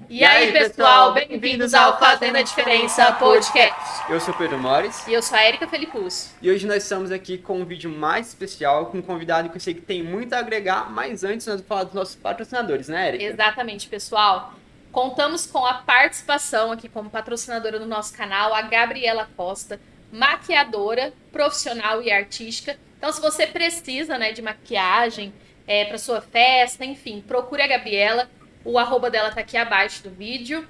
E aí, pessoal, bem-vindos ao Fazendo a Diferença Podcast. Eu sou o Pedro Mores. E eu sou a Erika Felipus. E hoje nós estamos aqui com um vídeo mais especial, com um convidado que eu sei que tem muito a agregar, mas antes nós vamos falar dos nossos patrocinadores, né, Erika? Exatamente, pessoal. Contamos com a participação aqui como patrocinadora do nosso canal, a Gabriela Costa, maquiadora, profissional e artística. Então, se você precisa, de maquiagem para sua festa, enfim, procure a Gabriela. O arroba dela tá aqui abaixo do vídeo.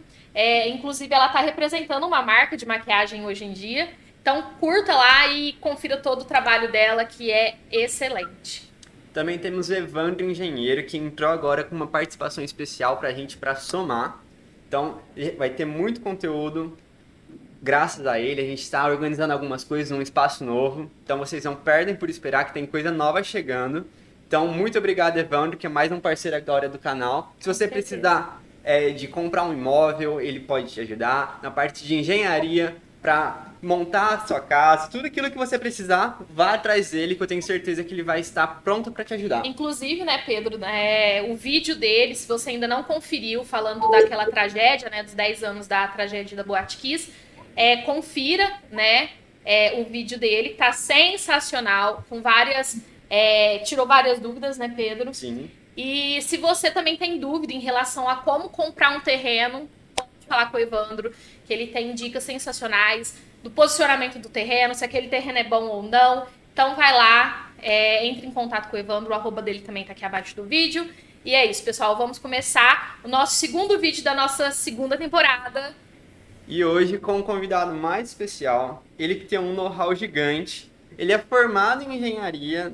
Inclusive, ela tá representando uma marca de maquiagem hoje em dia. Então, curta lá e confira todo o trabalho dela, que é excelente. Também temos o Evandro Engenheiro, que entrou agora com uma participação especial pra gente, pra somar. Então, vai ter muito conteúdo graças a ele. A gente está organizando algumas coisas num espaço novo. Então, vocês não perdem por esperar, que tem coisa nova chegando. Então, muito obrigado, Evandro, que é mais um parceiro agora do canal. Se você precisar de comprar um imóvel, ele pode te ajudar. Na parte de engenharia, para montar a sua casa, tudo aquilo que você precisar, vá atrás dele, que eu tenho certeza que ele vai estar pronto para te ajudar. Inclusive, Pedro, o vídeo dele, se você ainda não conferiu, falando daquela tragédia, dos 10 anos da tragédia da Boate Kiss, confira, o vídeo dele, tá sensacional, com várias... tirou várias dúvidas, Pedro? Sim. E se você também tem dúvida em relação a como comprar um terreno, pode falar com o Evandro, que ele tem dicas sensacionais do posicionamento do terreno, se aquele terreno é bom ou não. Então vai lá, entre em contato com o Evandro, o arroba dele também tá aqui abaixo do vídeo. E é isso, pessoal, vamos começar o nosso segundo vídeo da nossa segunda temporada. E hoje com um convidado mais especial, ele que tem um know-how gigante, ele é formado em engenharia,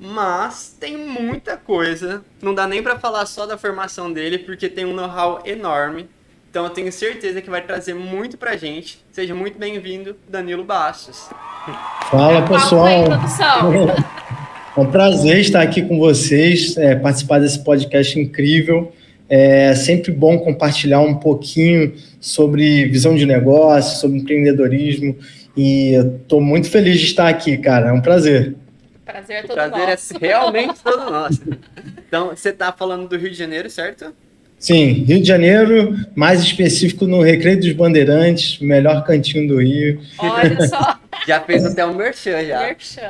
mas tem muita coisa, não dá nem para falar só da formação dele, porque tem um know-how enorme. Então eu tenho certeza que vai trazer muito pra gente. Seja muito bem-vindo, Danilo Bastos. Fala, pessoal. É um prazer estar aqui com vocês, participar desse podcast incrível. É sempre bom compartilhar um pouquinho sobre visão de negócio, sobre empreendedorismo. E eu estou muito feliz de estar aqui, cara. É um prazer. Prazer é todo nosso. O prazer é realmente todo nosso. Então, você está falando do Rio de Janeiro, certo? Sim, Rio de Janeiro, mais específico no Recreio dos Bandeirantes, melhor cantinho do Rio. Olha só. Já fez até um merchan, já. Merchan.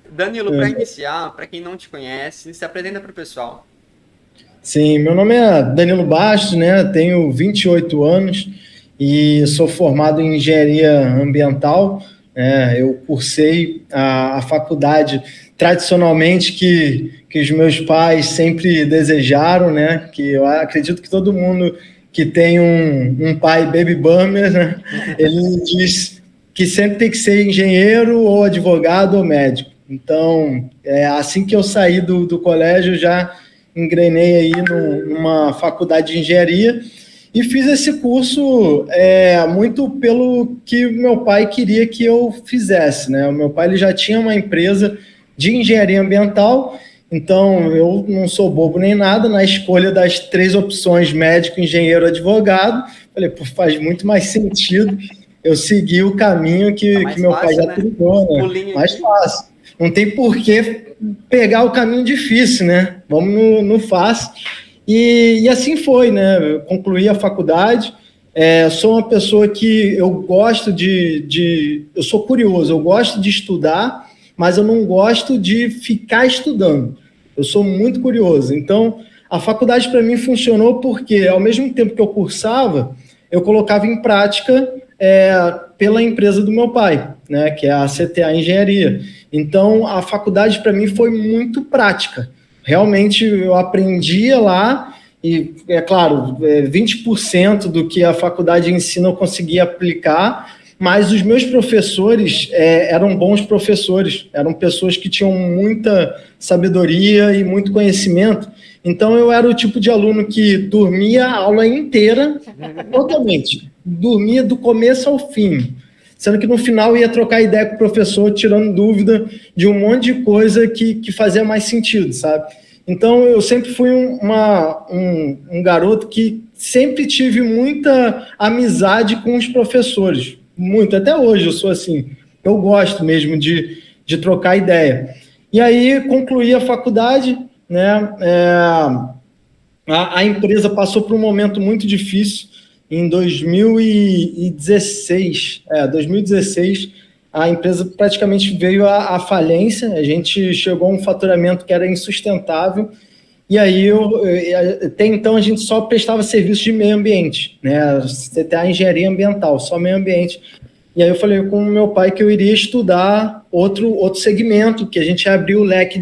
Danilo, para iniciar, para quem não te conhece, se apresenta para o pessoal. Sim, meu nome é Danilo Bastos, tenho 28 anos e sou formado em engenharia ambiental. Eu cursei a faculdade tradicionalmente que os meus pais sempre desejaram, que eu acredito que todo mundo que tem um pai baby boomer, ele diz que sempre tem que ser engenheiro ou advogado ou médico. Então, assim que eu saí do colégio, já engrenei aí numa faculdade de engenharia e fiz esse curso muito pelo que meu pai queria que eu fizesse, O meu pai ele já tinha uma empresa de engenharia ambiental, então eu não sou bobo nem nada. Na escolha das 3 opções, médico, engenheiro, advogado, falei, faz muito mais sentido eu seguir o caminho que meu pai já trilhou, Mais fácil. Não tem por que pegar o caminho difícil, Vamos no fácil. E assim foi, Eu concluí a faculdade. Sou uma pessoa que eu gosto eu sou curioso, eu gosto de estudar, mas eu não gosto de ficar estudando. Eu sou muito curioso. Então, a faculdade para mim funcionou porque, ao mesmo tempo que eu cursava, eu colocava em prática pela empresa do meu pai, que é a CTA Engenharia. Então, a faculdade para mim foi muito prática. Realmente, eu aprendia lá e, é claro, 20% do que a faculdade ensina eu conseguia aplicar, mas os meus professores eram bons professores, eram pessoas que tinham muita sabedoria e muito conhecimento. Então, eu era o tipo de aluno que dormia a aula inteira, totalmente. Dormia do começo ao fim. Sendo que no final ia trocar ideia com o professor, tirando dúvida de um monte de coisa que fazia mais sentido, sabe? Então, eu sempre fui um garoto que sempre tive muita amizade com os professores. Muito, até hoje eu sou assim. Eu gosto mesmo de trocar ideia. E aí, concluí a faculdade, A empresa passou por um momento muito difícil em 2016. 2016, a empresa praticamente veio à falência, a gente chegou a um faturamento que era insustentável, e aí, até então, a gente só prestava serviço de meio ambiente, né? CTA Engenharia Ambiental, só meio ambiente. E aí eu falei com o meu pai que eu iria estudar outro segmento, que a gente abriu o leque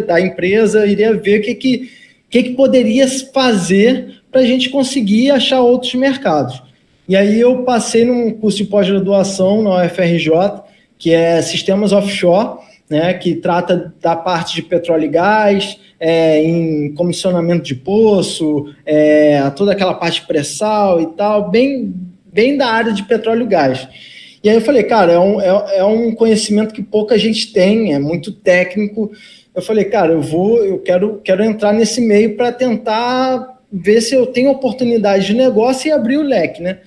da empresa, iria ver o que poderia fazer para a gente conseguir achar outros mercados. E aí eu passei num curso de pós-graduação na UFRJ, que é Sistemas Offshore, né, que trata da parte de petróleo e gás, em comissionamento de poço, toda aquela parte de pré-sal e tal, bem da área de petróleo e gás. E aí eu falei, cara, é um conhecimento que pouca gente tem, é muito técnico. Eu falei, cara, eu quero entrar nesse meio para tentar ver se eu tenho oportunidade de negócio e abrir o leque, né?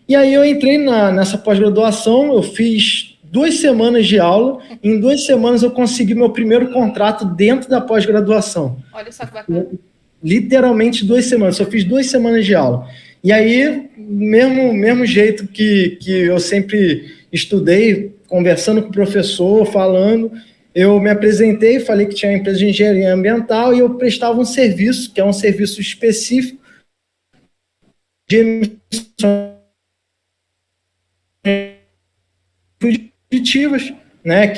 E aí eu entrei nessa pós-graduação, eu fiz 2 semanas de aula, em 2 semanas eu consegui meu primeiro contrato dentro da pós-graduação. Olha só que bacana. Literalmente 2 semanas, só fiz 2 semanas de aula. E aí, mesmo jeito que eu sempre estudei, conversando com o professor, falando, eu me apresentei, falei que tinha uma empresa de engenharia ambiental e eu prestava um serviço, que é um serviço específico de emissões fugitivas, né?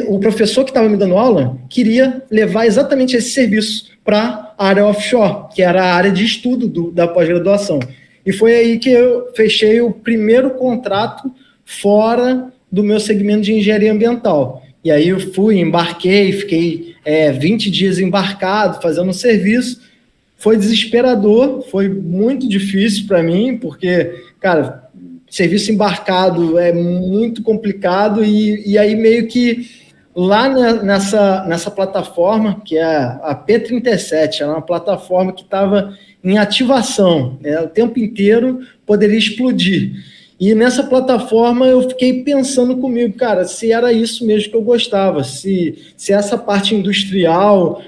O professor que estava me dando aula queria levar exatamente esse serviço para a área offshore, que era a área de estudo da pós-graduação. E foi aí que eu fechei o primeiro contrato fora do meu segmento de engenharia ambiental. E aí eu embarquei, fiquei 20 dias embarcado, fazendo um serviço. Foi desesperador, foi muito difícil para mim, porque, cara, serviço embarcado é muito complicado e aí meio que lá nessa plataforma, que é a P37, era uma plataforma que estava em ativação, né? O tempo inteiro poderia explodir. E nessa plataforma eu fiquei pensando comigo, cara, se era isso mesmo que eu gostava, se essa parte industrial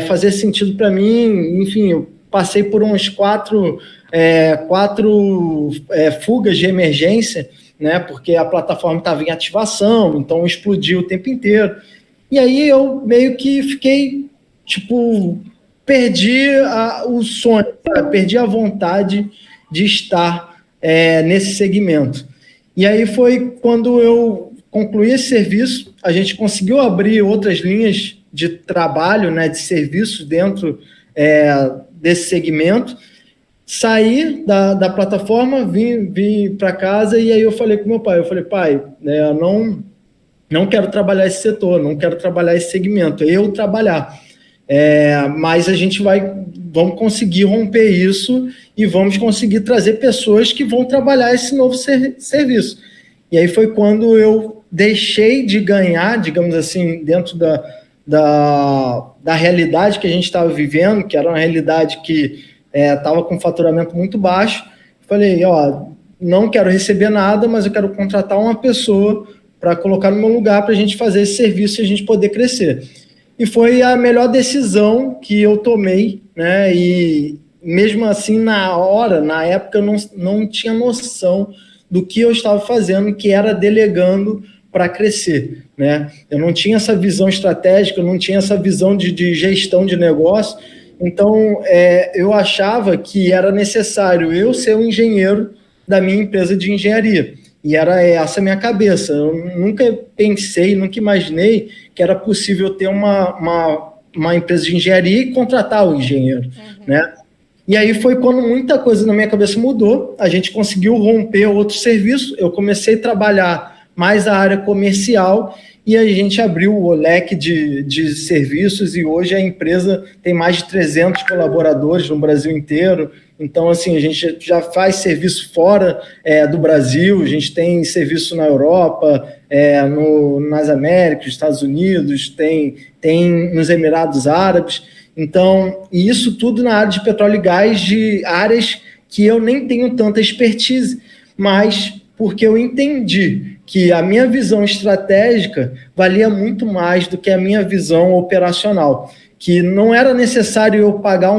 fazia sentido para mim. Enfim, eu passei por uns 4 fugas de emergência, né, porque a plataforma estava em ativação, então explodiu o tempo inteiro. E aí eu meio que fiquei, perdi o sonho, perdi a vontade de estar nesse segmento. E aí foi quando eu concluí esse serviço, a gente conseguiu abrir outras linhas de trabalho, né, de serviços dentro desse segmento. Saí da plataforma, vim para casa e aí eu falei com meu pai, pai, eu não quero trabalhar esse setor, não quero trabalhar esse segmento, eu trabalhar. Mas a gente vamos conseguir romper isso e vamos conseguir trazer pessoas que vão trabalhar esse novo serviço. E aí foi quando eu deixei de ganhar, digamos assim, dentro da realidade que a gente estava vivendo, que era uma realidade que estava com faturamento muito baixo. Falei, não quero receber nada, mas eu quero contratar uma pessoa para colocar no meu lugar para a gente fazer esse serviço e a gente poder crescer. E foi a melhor decisão que eu tomei, né? E mesmo assim, na época, eu não tinha noção do que eu estava fazendo, que era delegando para crescer, né? Eu não tinha essa visão estratégica, eu não tinha essa visão de gestão de negócio. Então, eu achava que era necessário eu ser o engenheiro da minha empresa de engenharia. E era essa a minha cabeça. Eu nunca pensei, nunca imaginei que era possível ter uma empresa de engenharia e contratar o engenheiro, né? E aí foi quando muita coisa na minha cabeça mudou, a gente conseguiu romper outro serviço, eu comecei a trabalhar mais a área comercial e a gente abriu o leque de serviços e hoje a empresa tem mais de 300 colaboradores no Brasil inteiro. Então, assim, a gente já faz serviço fora do Brasil, a gente tem serviço na Europa, nas Américas, Estados Unidos, tem nos Emirados Árabes. Então, e isso tudo na área de petróleo e gás, de áreas que eu nem tenho tanta expertise, mas porque eu entendi que a minha visão estratégica valia muito mais do que a minha visão operacional, que não era necessário eu pagar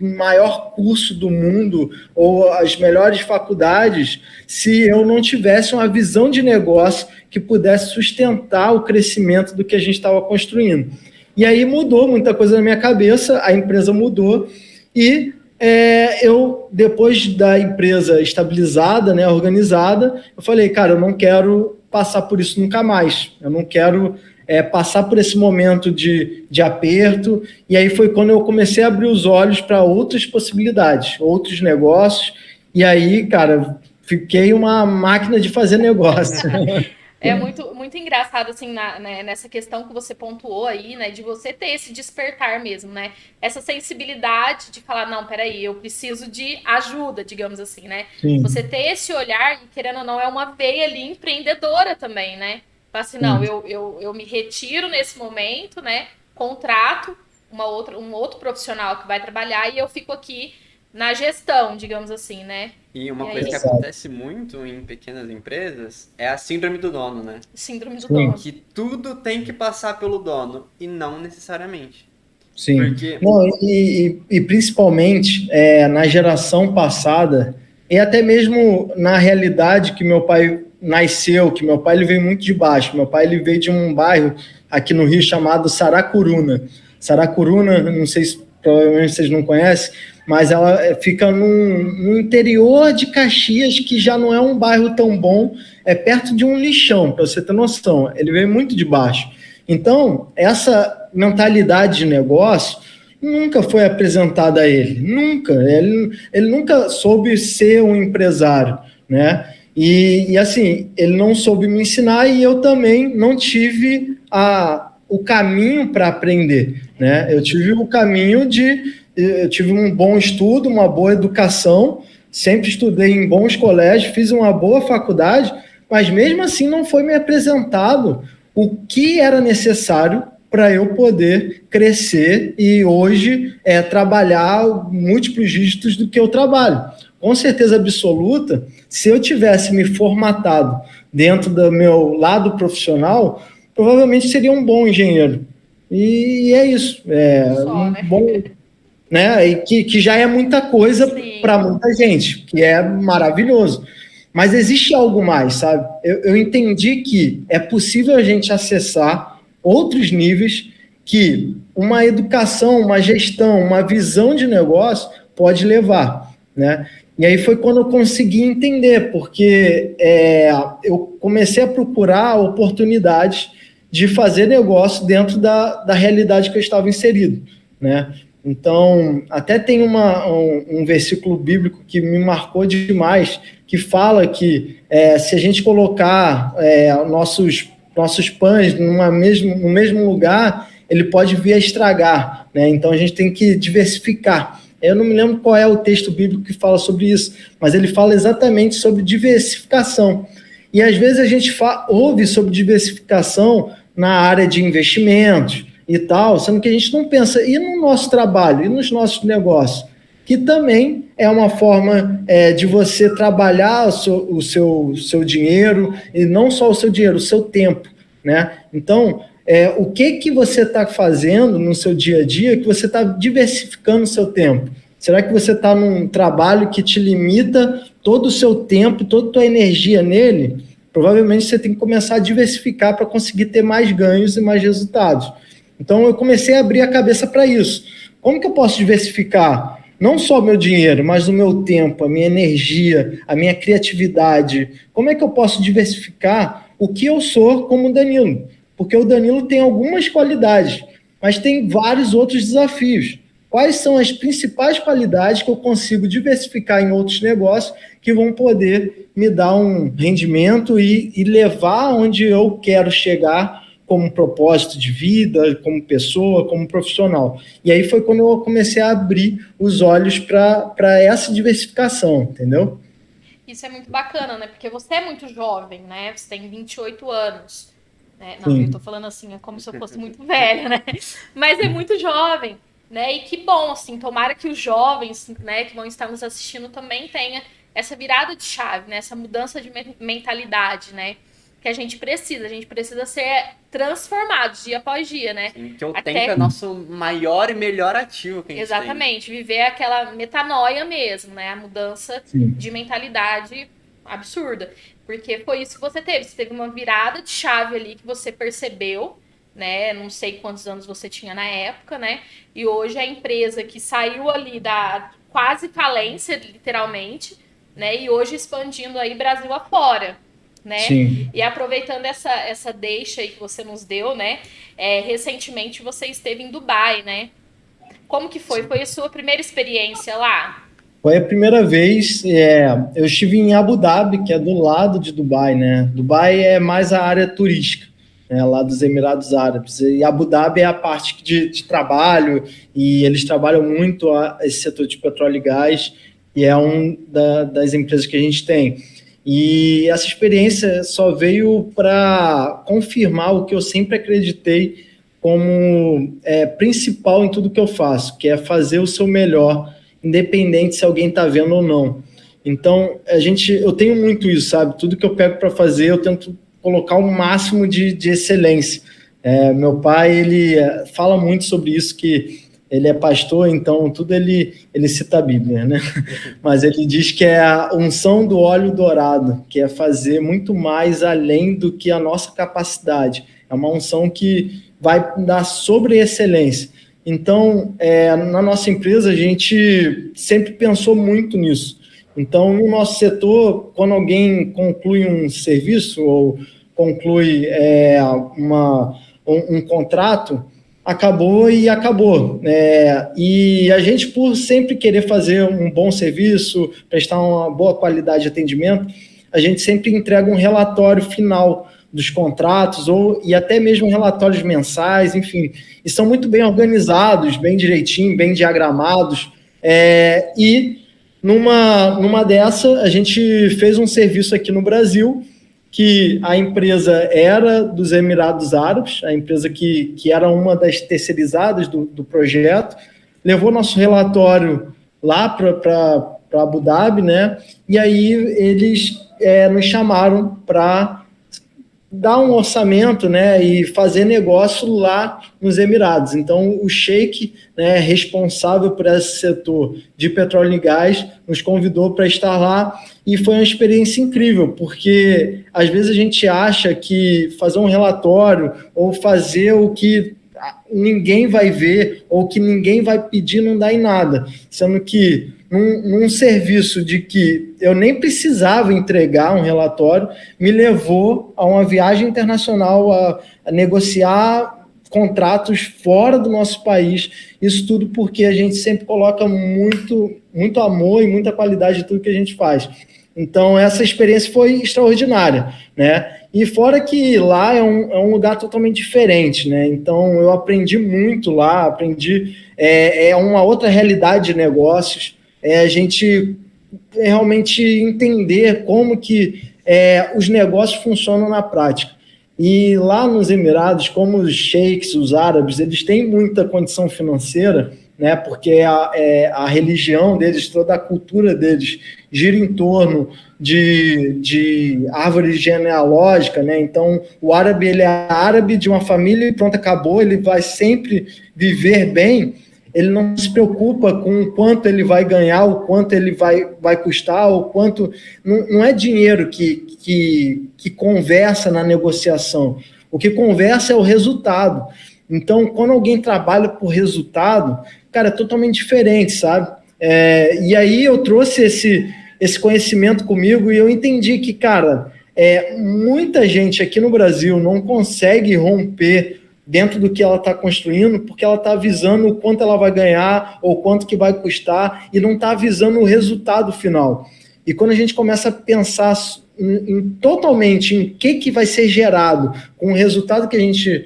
maior curso do mundo ou as melhores faculdades se eu não tivesse uma visão de negócio que pudesse sustentar o crescimento do que a gente estava construindo. E aí mudou muita coisa na minha cabeça, a empresa mudou e eu, depois da empresa estabilizada, né, organizada, eu falei, cara, eu não quero passar por isso nunca mais, eu não quero passar por esse momento de aperto, e aí foi quando eu comecei a abrir os olhos para outras possibilidades, outros negócios, e aí, cara, fiquei uma máquina de fazer negócio. É muito, muito engraçado, assim, nessa questão que você pontuou aí, né? De você ter esse despertar mesmo, né? Essa sensibilidade de falar, não, peraí, eu preciso de ajuda, digamos assim, né? Sim. Você ter esse olhar, e querendo ou não, é uma veia ali empreendedora também, né? Fala assim, não, eu me retiro nesse momento, né? Contrato um outro profissional que vai trabalhar e eu fico aqui na gestão, digamos assim, né? E uma E coisa aí, que acontece muito em pequenas empresas é a síndrome do dono, né? síndrome do Sim. dono. Que tudo tem que passar pelo dono e não necessariamente. Sim. Porque Não, e principalmente na geração passada, e até mesmo na realidade que meu pai nasceu, que meu pai ele veio muito de baixo. Meu pai ele veio de um bairro aqui no Rio chamado Saracuruna. Saracuruna, não sei se provavelmente vocês não conhecem, mas ela fica no interior de Caxias, que já não é um bairro tão bom, é perto de um lixão, para você ter noção. Ele veio muito de baixo. Então, essa mentalidade de negócio nunca foi apresentada a ele, nunca. Ele nunca soube ser um empresário, né? E assim, ele não soube me ensinar e eu também não tive o caminho para aprender, né? Eu tive o caminho eu tive um bom estudo, uma boa educação, sempre estudei em bons colégios, fiz uma boa faculdade, mas mesmo assim não foi me apresentado o que era necessário para eu poder crescer e hoje trabalhar múltiplos dígitos do que eu trabalho. Com certeza absoluta, se eu tivesse me formatado dentro do meu lado profissional, provavelmente seria um bom engenheiro. E é isso. Bom, né? E que já é muita coisa para muita gente, que é maravilhoso. Mas existe algo mais, sabe? Eu entendi que é possível a gente acessar outros níveis que uma educação, uma gestão, uma visão de negócio pode levar, né? E aí foi quando eu consegui entender, porque eu comecei a procurar oportunidades de fazer negócio dentro da realidade que eu estava inserido, né? Então, até tem um versículo bíblico que me marcou demais, que fala que se a gente colocar nossos pães no mesmo lugar, ele pode vir a estragar, né? Então, a gente tem que diversificar. Eu não me lembro qual é o texto bíblico que fala sobre isso, mas ele fala exatamente sobre diversificação. E, às vezes, a gente ouve sobre diversificação na área de investimentos, e tal, sendo que a gente não pensa, e no nosso trabalho, e nos nossos negócios, que também é uma forma de você trabalhar o seu dinheiro, e não só o seu dinheiro, o seu tempo, né? Então, o que você está fazendo no seu dia a dia que você está diversificando o seu tempo? Será que você está num trabalho que te limita todo o seu tempo, toda a tua energia nele? Provavelmente você tem que começar a diversificar para conseguir ter mais ganhos e mais resultados. Então, eu comecei a abrir a cabeça para isso. Como que eu posso diversificar não só o meu dinheiro, mas o meu tempo, a minha energia, a minha criatividade? Como é que eu posso diversificar o que eu sou como Danilo? Porque o Danilo tem algumas qualidades, mas tem vários outros desafios. Quais são as principais qualidades que eu consigo diversificar em outros negócios que vão poder me dar um rendimento e levar onde eu quero chegar como propósito de vida, como pessoa, como profissional. E aí foi quando eu comecei a abrir os olhos para essa diversificação, entendeu? Isso é muito bacana, né? Porque você é muito jovem, né? Você tem 28 anos. Né? Não, eu tô falando assim, é como se eu fosse muito velha, né? Mas é muito jovem, né? E que bom, assim, tomara que os jovens, né, que vão estar nos assistindo também tenha essa virada de chave, né? Essa mudança de mentalidade, né? que a gente precisa ser transformados dia após dia, né? Sim, que o tempo é nosso maior e melhor ativo que a gente Exatamente, viver aquela metanoia mesmo, né? A mudança de mentalidade absurda. Porque foi isso que você teve uma virada de chave ali que você percebeu, né? Não sei quantos anos você tinha na época, né? E hoje a empresa que saiu ali da quase falência, literalmente, né? E hoje expandindo aí Brasil afora, né? Sim. E aproveitando essa deixa aí que você nos deu, né? Recentemente você esteve em Dubai, né? Como que foi? Foi a sua primeira experiência lá? Foi a primeira vez, eu estive em Abu Dhabi, que é do lado de Dubai, né? Dubai é mais a área turística, né, lá dos Emirados Árabes. E Abu Dhabi é a parte de trabalho, e eles trabalham muito esse setor de petróleo e gás, e é das empresas que a gente tem. E essa experiência só veio para confirmar o que eu sempre acreditei como principal em tudo que eu faço, que é fazer o seu melhor, independente se alguém está vendo ou não. Então, eu tenho muito isso, sabe? Tudo que eu pego para fazer, eu tento colocar o máximo de excelência. Meu pai, ele fala muito sobre isso, que ele é pastor, então tudo ele cita a Bíblia, né? Mas ele diz que é a unção do óleo dourado, que é fazer muito mais além do que a nossa capacidade. É uma unção que vai dar sobre excelência. Então, na nossa empresa, a gente sempre pensou muito nisso. Então, no nosso setor, quando alguém conclui um serviço ou conclui um contrato, acabou. E a gente, por sempre querer fazer um bom serviço, prestar uma boa qualidade de atendimento, a gente sempre entrega um relatório final dos contratos, e até mesmo relatórios mensais, enfim, e são muito bem organizados, bem direitinho, bem diagramados, e numa dessa, a gente fez um serviço aqui no Brasil, que a empresa era dos Emirados Árabes, a empresa que era uma das terceirizadas do projeto, levou nosso relatório lá para Abu Dhabi, né? E aí eles nos chamaram para dar um orçamento, né, e fazer negócio lá nos Emirados. Então, o Sheik, né, responsável por esse setor de petróleo e gás, nos convidou para estar lá, e foi uma experiência incrível, porque às vezes a gente acha que fazer um relatório ou fazer o que ninguém vai ver ou que ninguém vai pedir não dá em nada, sendo que num serviço de que eu nem precisava entregar um relatório, me levou a uma viagem internacional, a negociar contratos fora do nosso país, isso tudo porque a gente sempre coloca muito, muito amor e muita qualidade em tudo que a gente faz. Então, essa experiência foi extraordinária, né? E fora que lá é um lugar totalmente diferente, né? Então, eu aprendi muito lá, é uma outra realidade de negócios, a gente realmente entender como que os negócios funcionam na prática. E lá nos Emirados, como os sheiks, os árabes, eles têm muita condição financeira, né, porque a religião deles, toda a cultura deles gira em torno de árvore genealógica, né? Então, o árabe, ele é árabe de uma família e pronto, acabou, ele vai sempre viver bem, ele não se preocupa com o quanto ele vai ganhar, o quanto ele vai custar, o quanto... Não é dinheiro que conversa na negociação. O que conversa é o resultado. Então, quando alguém trabalha por resultado, cara, é totalmente diferente, sabe? E aí eu trouxe esse conhecimento comigo e eu entendi que, cara, muita gente aqui no Brasil não consegue romper dentro do que ela está construindo, porque ela está avisando o quanto ela vai ganhar ou quanto que vai custar e não está avisando o resultado final. E quando a gente começa a pensar totalmente em que vai ser gerado com o resultado que a gente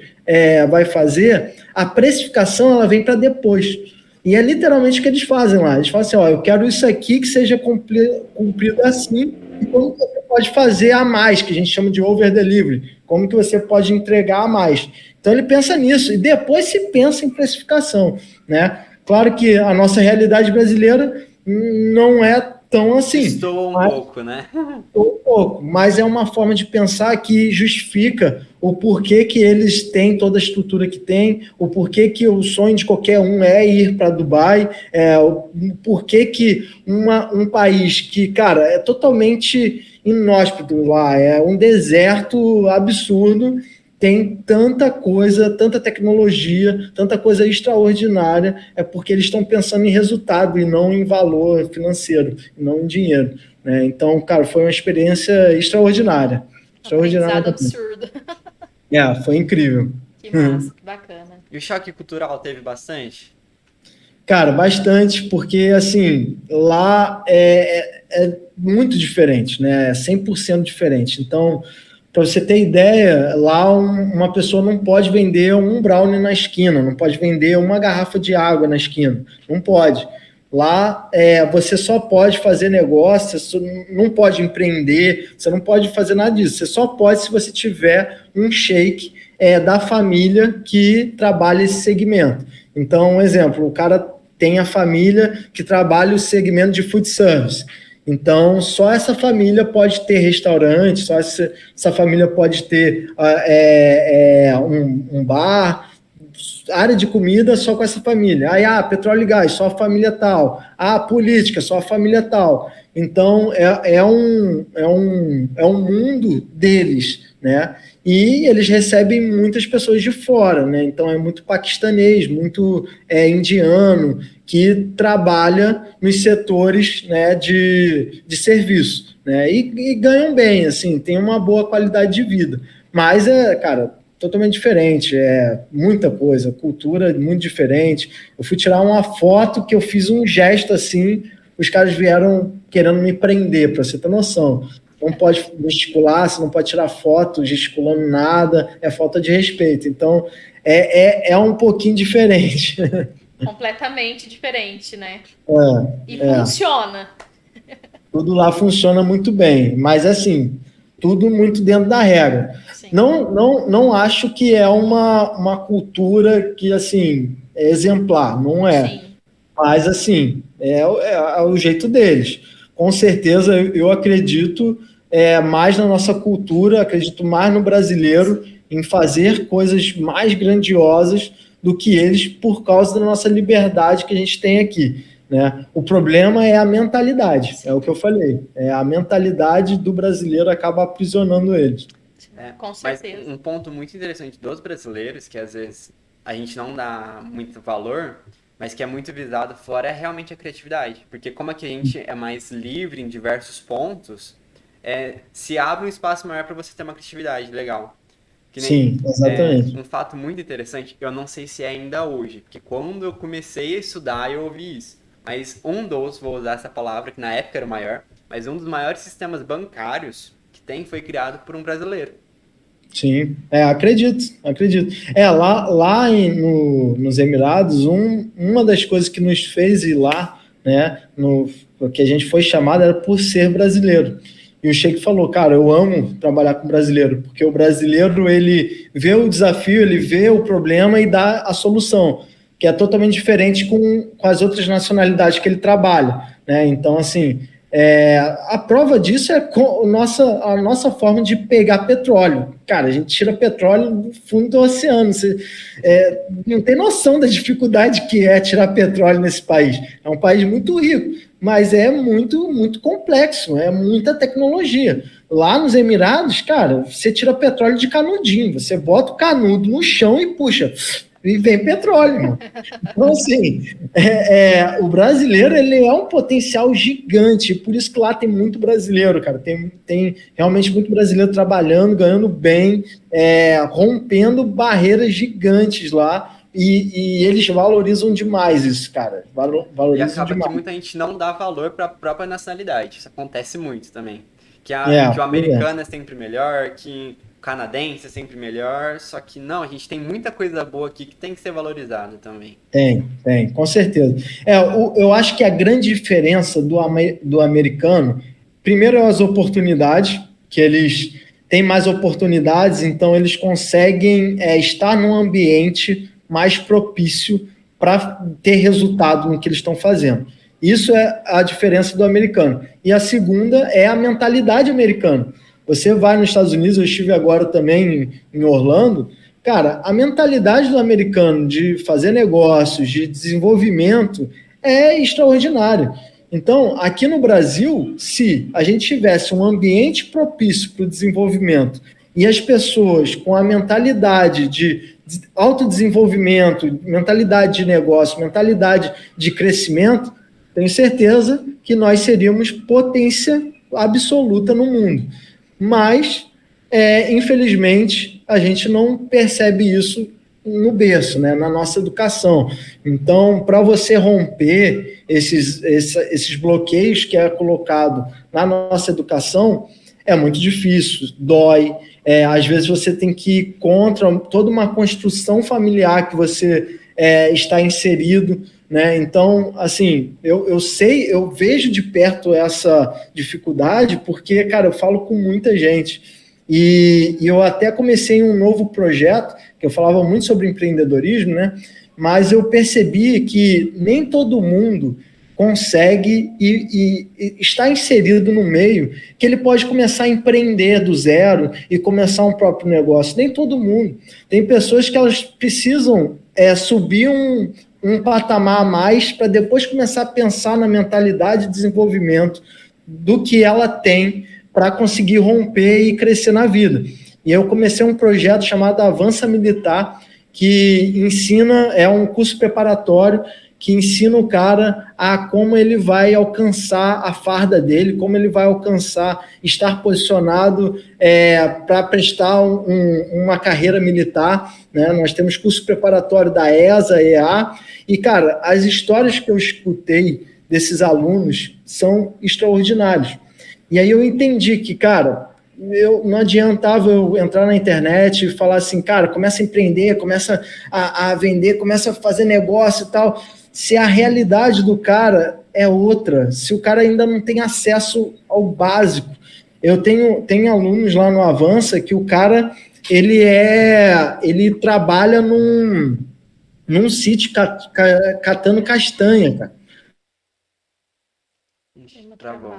vai fazer, a precificação ela vem para depois. E é literalmente o que eles fazem lá. Eles falam assim, eu quero isso aqui que seja cumprido assim, e como que você pode fazer a mais, que a gente chama de over delivery, como que você pode entregar a mais. Então ele pensa nisso, e depois se pensa em precificação, né? Claro que a nossa realidade brasileira não é Então, assim, Estou um pouco, né? um pouco, mas é uma forma de pensar que justifica o porquê que eles têm toda a estrutura que têm, o porquê que o sonho de qualquer um é ir para Dubai, o porquê que um país que, cara, é totalmente inóspito lá, é um deserto absurdo, tem tanta coisa, tanta tecnologia, tanta coisa extraordinária, é porque eles estão pensando em resultado e não em valor financeiro, e não em dinheiro, né? Então, cara, foi uma experiência extraordinária. Aprendizado absurdo. Foi incrível. Que massa, que bacana. E o choque cultural teve bastante? Cara, bastante, porque, assim, lá é muito diferente, né? É 100% diferente. Então, para você ter ideia, lá uma pessoa não pode vender um brownie na esquina, não pode vender uma garrafa de água na esquina, não pode. Lá você só pode fazer negócio, você não pode empreender, você não pode fazer nada disso. Você só pode se você tiver um sheik da família que trabalha esse segmento. Então, um exemplo, o cara tem a família que trabalha o segmento de food service. Então, só essa família pode ter restaurante, só essa família pode ter um bar, área de comida só com essa família. Aí, petróleo e gás, só a família tal. Política, só a família tal. Então, é um mundo deles, né? E eles recebem muitas pessoas de fora, né? Então, é muito paquistanês, muito indiano, que trabalha nos setores, né, de serviço, né? E ganham bem, assim, tem uma boa qualidade de vida. Mas cara, totalmente diferente, muita coisa, cultura muito diferente. Eu fui tirar uma foto que eu fiz um gesto assim, os caras vieram querendo me prender, para você ter noção. Não pode gesticular, você não pode tirar foto gesticulando nada, é falta de respeito. Então, é um pouquinho diferente. Completamente diferente, né? E É. funciona. Tudo lá funciona muito bem, mas assim, tudo muito dentro da regra. Sim. Não acho que é uma cultura que, assim, é exemplar, não é. Sim. Mas, assim, é o jeito deles. Com certeza, eu acredito mais na nossa cultura, acredito mais no brasileiro em fazer coisas mais grandiosas do que eles por causa da nossa liberdade que a gente tem aqui, né? O problema é a mentalidade, é o que eu falei. A mentalidade do brasileiro acaba aprisionando eles. Com certeza. Mas um ponto muito interessante dos brasileiros, que às vezes a gente não dá muito valor, mas que é muito visado fora, é realmente a criatividade. Porque como aqui a gente é mais livre em diversos pontos, se abre um espaço maior para você ter uma criatividade legal. Sim, exatamente. Um fato muito interessante, eu não sei se é ainda hoje, porque quando eu comecei a estudar eu ouvi isso, mas vou usar essa palavra, que na época era o maior, mas um dos maiores sistemas bancários que tem foi criado por um brasileiro. Sim, acredito. Lá nos Emirados, uma das coisas que nos fez ir lá, né, que a gente foi chamado era por ser brasileiro. E o Sheik falou, cara, eu amo trabalhar com brasileiro, porque o brasileiro, ele vê o desafio, ele vê o problema e dá a solução, que é totalmente diferente com as outras nacionalidades que ele trabalha, né? Então, assim, a prova disso é a nossa forma de pegar petróleo. Cara, a gente tira petróleo do fundo do oceano. Você não tem noção da dificuldade que é tirar petróleo nesse país. É um país muito rico, mas é muito, muito complexo, é muita tecnologia. Lá nos Emirados, cara, você tira petróleo de canudinho, você bota o canudo no chão e puxa, e vem petróleo, mano. Então, assim, o brasileiro, ele é um potencial gigante, por isso que lá tem muito brasileiro, cara, tem realmente muito brasileiro trabalhando, ganhando bem, rompendo barreiras gigantes lá, e eles valorizam demais isso, cara, valorizam e acaba demais. Que muita gente não dá valor para a própria nacionalidade, isso acontece muito também, que o americano é sempre melhor, que canadense é sempre melhor, só que não, a gente tem muita coisa boa aqui que tem que ser valorizada também. Tem, com certeza. Eu acho que a grande diferença do americano, primeiro é as oportunidades, que eles têm mais oportunidades, então eles conseguem estar num ambiente mais propício para ter resultado no que eles estão fazendo. Isso é a diferença do americano. E a segunda é a mentalidade americana. Você vai nos Estados Unidos, eu estive agora também em Orlando, cara, a mentalidade do americano de fazer negócios, de desenvolvimento, é extraordinária. Então, aqui no Brasil, se a gente tivesse um ambiente propício para o desenvolvimento e as pessoas com a mentalidade de autodesenvolvimento, mentalidade de negócio, mentalidade de crescimento, tenho certeza que nós seríamos potência absoluta no mundo. Mas, infelizmente, a gente não percebe isso no berço, né, na nossa educação. Então, para você romper esses bloqueios que é colocado na nossa educação, é muito difícil, dói. Às vezes você tem que ir contra toda uma construção familiar que você está inserido, né? Então, assim, eu sei, eu vejo de perto essa dificuldade, porque, cara, eu falo com muita gente. E eu até comecei um novo projeto, que eu falava muito sobre empreendedorismo, né? Mas eu percebi que nem todo mundo consegue e está inserido no meio, que ele pode começar a empreender do zero e começar um próprio negócio. Nem todo mundo. Tem pessoas que elas precisam subir um patamar a mais para depois começar a pensar na mentalidade de desenvolvimento do que ela tem para conseguir romper e crescer na vida. E eu comecei um projeto chamado Avança Militar, que ensina, é um curso preparatório que ensina o cara a como ele vai alcançar a farda dele, como ele vai alcançar, estar posicionado para prestar uma carreira militar, né? Nós temos curso preparatório da ESA, EA, e, cara, as histórias que eu escutei desses alunos são extraordinárias. E aí eu entendi que, cara, não adiantava eu entrar na internet e falar assim, cara, começa a empreender, começa a vender, começa a fazer negócio e tal, se a realidade do cara é outra, se o cara ainda não tem acesso ao básico. Eu tenho alunos lá no Avança que o cara, ele trabalha num sítio catando castanha, cara. Travou.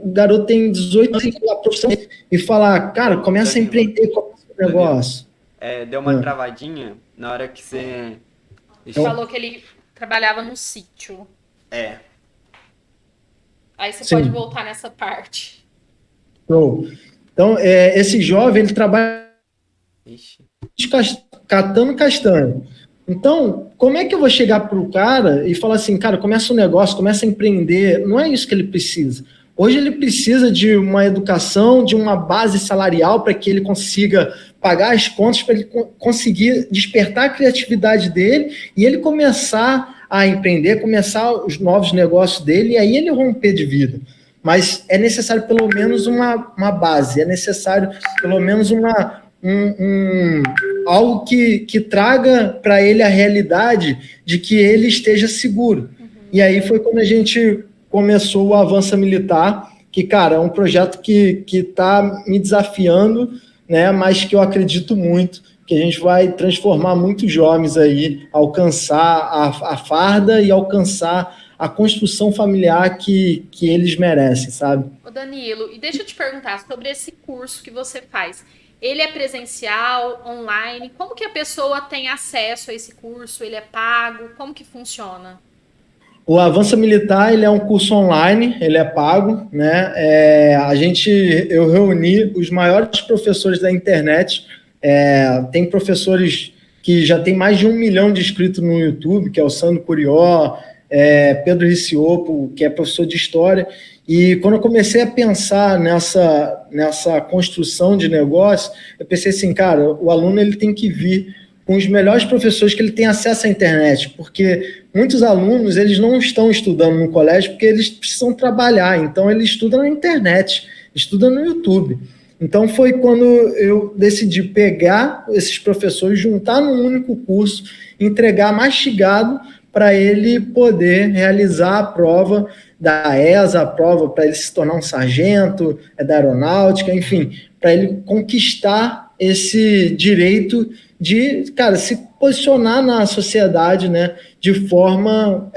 O garoto tem 18 anos a profissão e falar, cara, começa a empreender, começa o negócio. Deu uma travadinha na hora que você... Falou que ele trabalhava no sítio. Aí você pode voltar nessa parte. Então, esse jovem, ele trabalha catando castanha. Então, como é que eu vou chegar para o cara e falar assim, cara, começa um negócio, começa a empreender? Não é isso que ele precisa. Hoje ele precisa de uma educação, de uma base salarial para que ele consiga pagar as contas, para ele conseguir despertar a criatividade dele e ele começar a empreender, começar os novos negócios dele e aí ele romper de vida. Mas é necessário pelo menos uma base, é necessário pelo menos algo que traga para ele a realidade de que ele esteja seguro. E aí foi quando a gente começou o Avança Militar, que, cara, é um projeto que está me desafiando, né, mas que eu acredito muito que a gente vai transformar muitos jovens aí, alcançar a farda e alcançar a construção familiar que eles merecem, sabe? Ô Danilo, e deixa eu te perguntar sobre esse curso que você faz. Ele é presencial, online? Como que a pessoa tem acesso a esse curso? Ele é pago? Como que funciona? O Avança Militar, ele é um curso online, ele é pago, né? Eu reuni os maiores professores da internet. Tem professores que já tem mais de 1 milhão de inscritos no YouTube, que é o Sandro Curió, Pedro Riciopo, que é professor de História. E quando eu comecei a pensar nessa construção de negócio, eu pensei assim, cara, o aluno ele tem que vir com os melhores professores que ele tem acesso à internet, porque muitos alunos eles não estão estudando no colégio porque eles precisam trabalhar, então eles estudam na internet, estudam no YouTube. Então foi quando eu decidi pegar esses professores, juntar num único curso, entregar mastigado para ele poder realizar a prova da ESA, a prova para ele se tornar um sargento, da aeronáutica, enfim, para ele conquistar esse direito de, cara, se posicionar na sociedade, né, de forma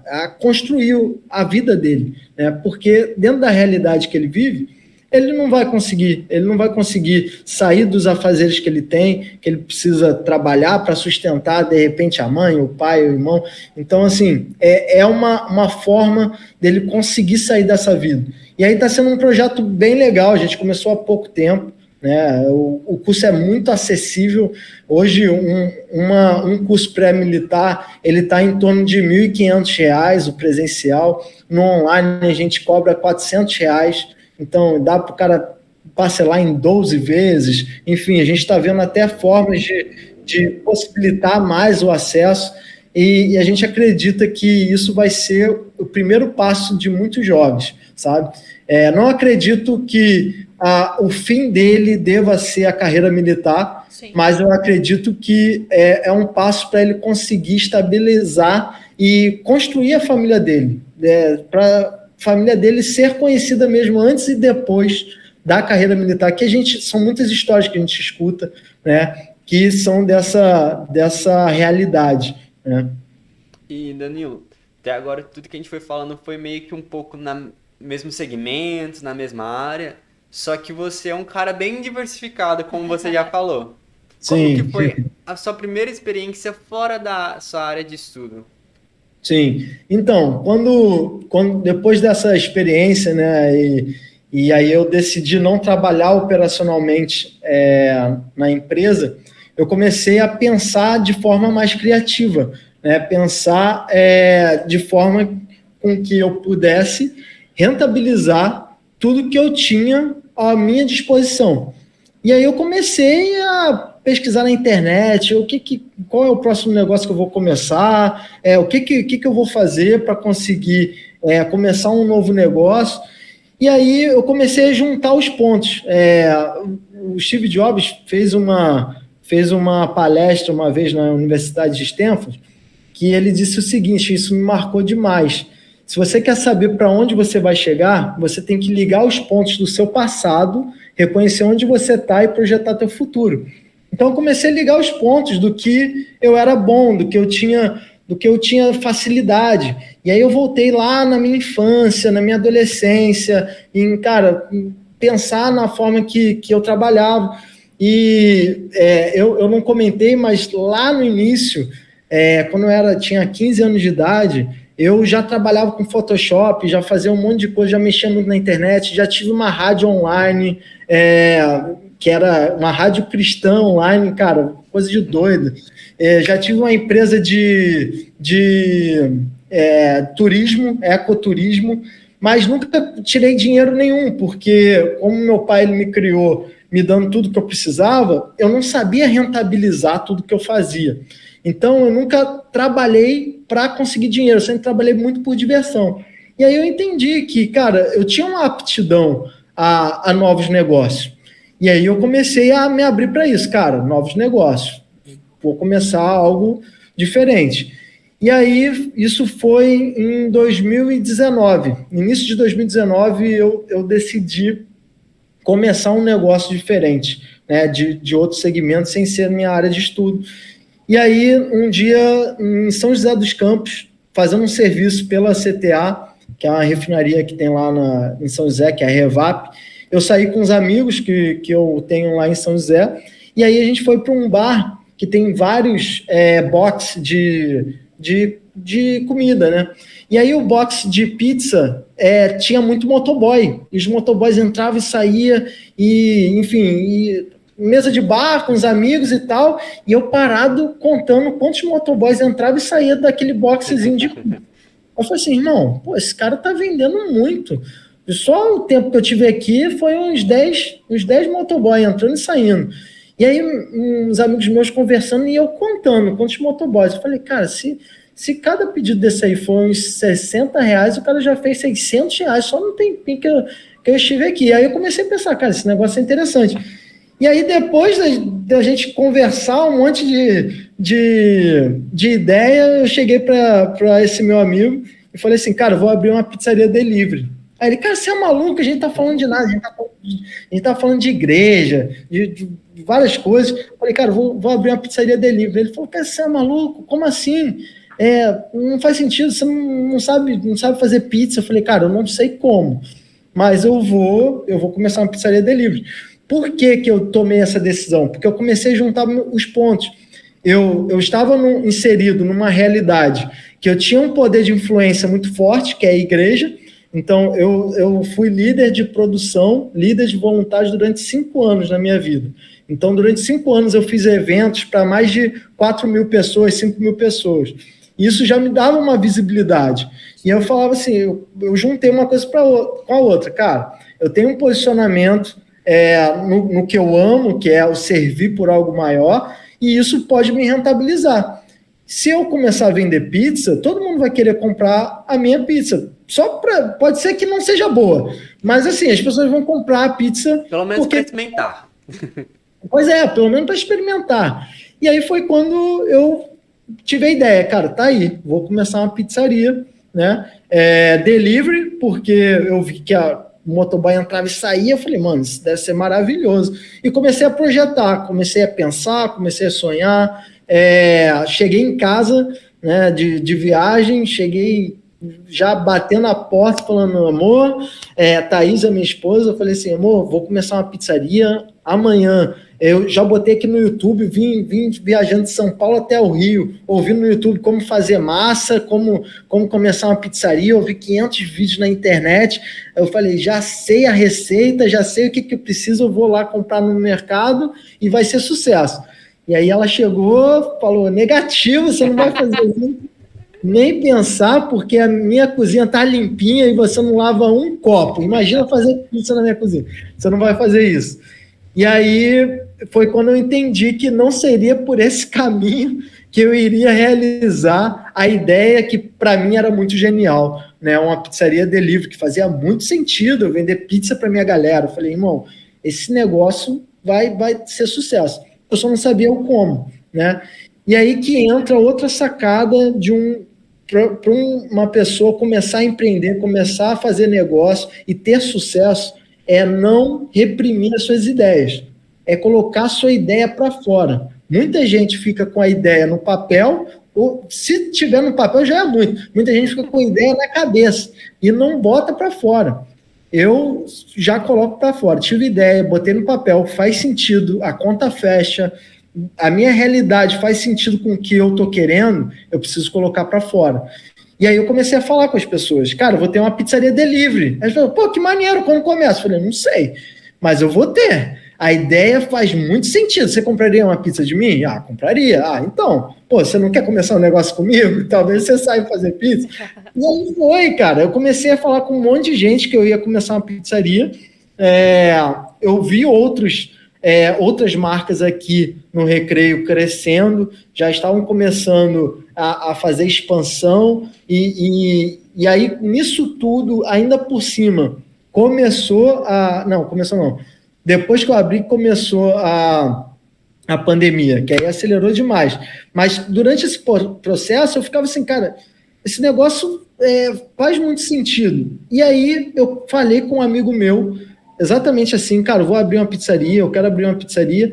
a construir a vida dele, né, porque dentro da realidade que ele vive, ele não vai conseguir sair dos afazeres que ele tem, que ele precisa trabalhar para sustentar, de repente, a mãe, o pai, o irmão. Então, assim, é uma forma dele conseguir sair dessa vida. E aí está sendo um projeto bem legal, a gente começou há pouco tempo, né? O curso é muito acessível. Hoje, um curso pré-militar, ele está em torno de R$ 1.500, o presencial. No online, a gente cobra R$ 400. Então, dá para o cara parcelar em 12 vezes. Enfim, a gente está vendo até formas de possibilitar mais o acesso. E a gente acredita que isso vai ser o primeiro passo de muitos jovens, sabe? Não acredito que o fim dele deva ser a carreira militar, sim, mas eu acredito que é um passo para ele conseguir estabilizar e construir a família dele, para família dele ser conhecida mesmo antes e depois da carreira militar, que são muitas histórias que a gente escuta, né, que são dessa realidade, né? E, Danilo, até agora tudo que a gente foi falando foi meio que um pouco no mesmo segmento, na mesma área, só que você é um cara bem diversificado, como você já falou. Como Sim. que foi a sua primeira experiência fora da sua área de estudo? Sim, então, depois dessa experiência, né, e aí eu decidi não trabalhar operacionalmente na empresa, eu comecei a pensar de forma mais criativa, né, pensar de forma com que eu pudesse rentabilizar tudo que eu tinha à minha disposição. E aí eu comecei a pesquisar na internet, qual é o próximo negócio que eu vou começar, o que eu vou fazer para conseguir começar um novo negócio. E aí eu comecei a juntar os pontos. O Steve Jobs fez uma palestra uma vez na Universidade de Stanford, que ele disse o seguinte, isso me marcou demais. Se você quer saber para onde você vai chegar, você tem que ligar os pontos do seu passado, reconhecer onde você está e projetar teu futuro. Então, eu comecei a ligar os pontos do que eu era bom, do que eu tinha facilidade. E aí eu voltei lá na minha infância, na minha adolescência, pensar na forma que eu trabalhava. E eu não comentei, mas lá no início, quando eu tinha 15 anos de idade, eu já trabalhava com Photoshop, já fazia um monte de coisa, já mexia muito na internet, já tive uma rádio online, que era uma rádio cristã online, cara, coisa de doido. Já tive uma empresa de turismo, ecoturismo, mas nunca tirei dinheiro nenhum, porque como meu pai ele me criou me dando tudo que eu precisava, eu não sabia rentabilizar tudo que eu fazia. Então, eu nunca trabalhei para conseguir dinheiro, eu sempre trabalhei muito por diversão. E aí eu entendi que, cara, eu tinha uma aptidão a novos negócios. E aí eu comecei a me abrir para isso, cara, novos negócios. Vou começar algo diferente. E aí, isso foi em 2019. No início de 2019, eu decidi começar um negócio diferente, né, de outro segmento, sem ser minha área de estudo. E aí, um dia, em São José dos Campos, fazendo um serviço pela CTA, que é uma refinaria que tem lá em São José, que é a Revap, eu saí com uns amigos que eu tenho lá em São José, e aí a gente foi para um bar que tem vários boxes de comida, né? E aí o box de pizza tinha muito motoboy, e os motoboys entravam e saíam, e enfim, mesa de bar com os amigos e tal, e eu parado contando quantos motoboys entravam e saíam daquele boxezinho de comida. Eu falei assim, irmão, pô, esse cara tá vendendo muito. Só o tempo que eu tive aqui foi uns 10 motoboys entrando e saindo. E aí, uns amigos meus conversando e eu contando quantos motoboys. Eu falei, cara, se cada pedido desse aí for uns R$60, o cara já fez R$600, só no tempinho que eu estive aqui. E aí eu comecei a pensar, cara, esse negócio é interessante. E aí, depois da gente conversar um monte de ideia, eu cheguei para esse meu amigo e falei assim, cara, vou abrir uma pizzaria delivery. Aí ele, cara, você é maluco, a gente tá falando de nada, a gente tá falando de igreja, de várias coisas. Eu falei, cara, vou abrir uma pizzaria delivery. Ele falou, cara, você é maluco? Como assim? Não faz sentido, você não sabe fazer pizza. Eu falei, cara, eu não sei como, mas eu vou começar uma pizzaria delivery. Por que que eu tomei essa decisão? Porque eu comecei a juntar os pontos. Eu estava inserido numa realidade que eu tinha um poder de influência muito forte, que é a igreja. Então, eu fui líder de produção, líder de voluntários durante 5 anos na minha vida. Então, durante 5 anos, eu fiz eventos para mais de 4 mil pessoas, 5 mil pessoas. Isso já me dava uma visibilidade. E eu falava assim, eu juntei uma coisa com a outra. Cara, eu tenho um posicionamento no que eu amo, que é o servir por algo maior, e isso pode me rentabilizar. Se eu começar a vender pizza, todo mundo vai querer comprar a minha pizza. Pode ser que não seja boa, mas assim, as pessoas vão comprar a pizza... Pelo menos para experimentar. Pois é, pelo menos para experimentar. E aí foi quando eu tive a ideia, cara, tá aí, vou começar uma pizzaria, né? Delivery, porque eu vi que o motoboy entrava e saía, eu falei, mano, isso deve ser maravilhoso. E comecei a projetar, comecei a pensar, comecei a sonhar. Cheguei em casa, né, de viagem, cheguei já batendo a porta, falando, amor, Thaís, a minha esposa, eu falei assim, amor, vou começar uma pizzaria amanhã. Eu já botei aqui no YouTube, vim viajando de São Paulo até o Rio, ouvindo no YouTube como fazer massa, como começar uma pizzaria, ouvi 500 vídeos na internet. Eu falei, já sei a receita, já sei o que eu preciso, eu vou lá comprar no mercado e vai ser sucesso. E aí ela chegou, falou, negativo, você não vai fazer isso, nem pensar, porque a minha cozinha tá limpinha e você não lava um copo. Imagina fazer pizza na minha cozinha, você não vai fazer isso. E aí foi quando eu entendi que não seria por esse caminho que eu iria realizar a ideia que para mim era muito genial, né? Uma pizzaria delivery, que fazia muito sentido eu vender pizza para minha galera. Eu falei, irmão, esse negócio vai ser sucesso. Eu só não sabia o como, né? E aí que entra outra sacada para uma pessoa começar a empreender, começar a fazer negócio e ter sucesso, é não reprimir as suas ideias, é colocar a sua ideia para fora. Muita gente fica com a ideia no papel, ou se tiver no papel já é muito. Muita gente fica com a ideia na cabeça e não bota para fora. Eu já coloco para fora. Tive ideia, botei no papel, faz sentido, a conta fecha, a minha realidade faz sentido com o que eu estou querendo, eu preciso colocar para fora. E aí eu comecei a falar com as pessoas, cara, eu vou ter uma pizzaria delivery. Elas falaram, pô, que maneiro, quando começa? Eu falei, não sei, mas eu vou ter. A ideia faz muito sentido. Você compraria uma pizza de mim? Ah, compraria. Ah, então, pô, você não quer começar um negócio comigo? Talvez você saiba fazer pizza. E aí foi, cara, eu comecei a falar com um monte de gente que eu ia começar uma pizzaria. Eu vi outras marcas aqui no Recreio crescendo, já estavam começando a fazer expansão, e aí, nisso tudo, ainda por cima, depois que eu abri, começou a pandemia, que aí acelerou demais. Mas durante esse processo, eu ficava assim, cara, esse negócio faz muito sentido. E aí, eu falei com um amigo meu, exatamente assim, cara, eu vou abrir uma pizzaria, eu quero abrir uma pizzaria,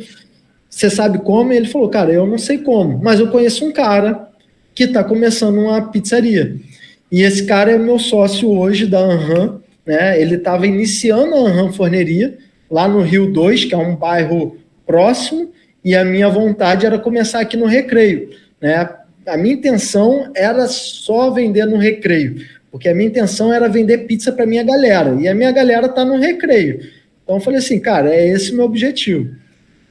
você sabe como? E ele falou, cara, eu não sei como, mas eu conheço um cara que está começando uma pizzaria. E esse cara é meu sócio hoje da Anham, né? Ele estava iniciando a Anham Forneria, lá no Rio 2, que é um bairro próximo, e a minha vontade era começar aqui no Recreio, né? A minha intenção era só vender no Recreio, porque a minha intenção era vender pizza para minha galera, e a minha galera está no Recreio. Então eu falei assim, cara, é esse o meu objetivo.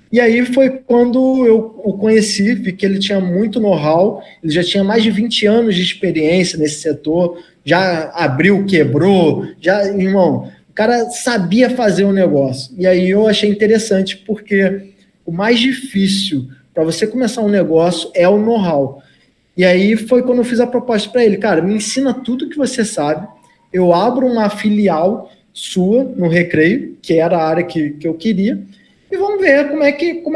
E aí foi quando eu o conheci, vi que ele tinha muito know-how, ele já tinha mais de 20 anos de experiência nesse setor, já abriu, quebrou, irmão, o cara sabia fazer um negócio. E aí eu achei interessante, porque o mais difícil para você começar um negócio é o know-how. E aí foi quando eu fiz a proposta para ele, cara, me ensina tudo que você sabe, eu abro uma filial sua no Recreio, que era a área que eu queria, e vamos ver como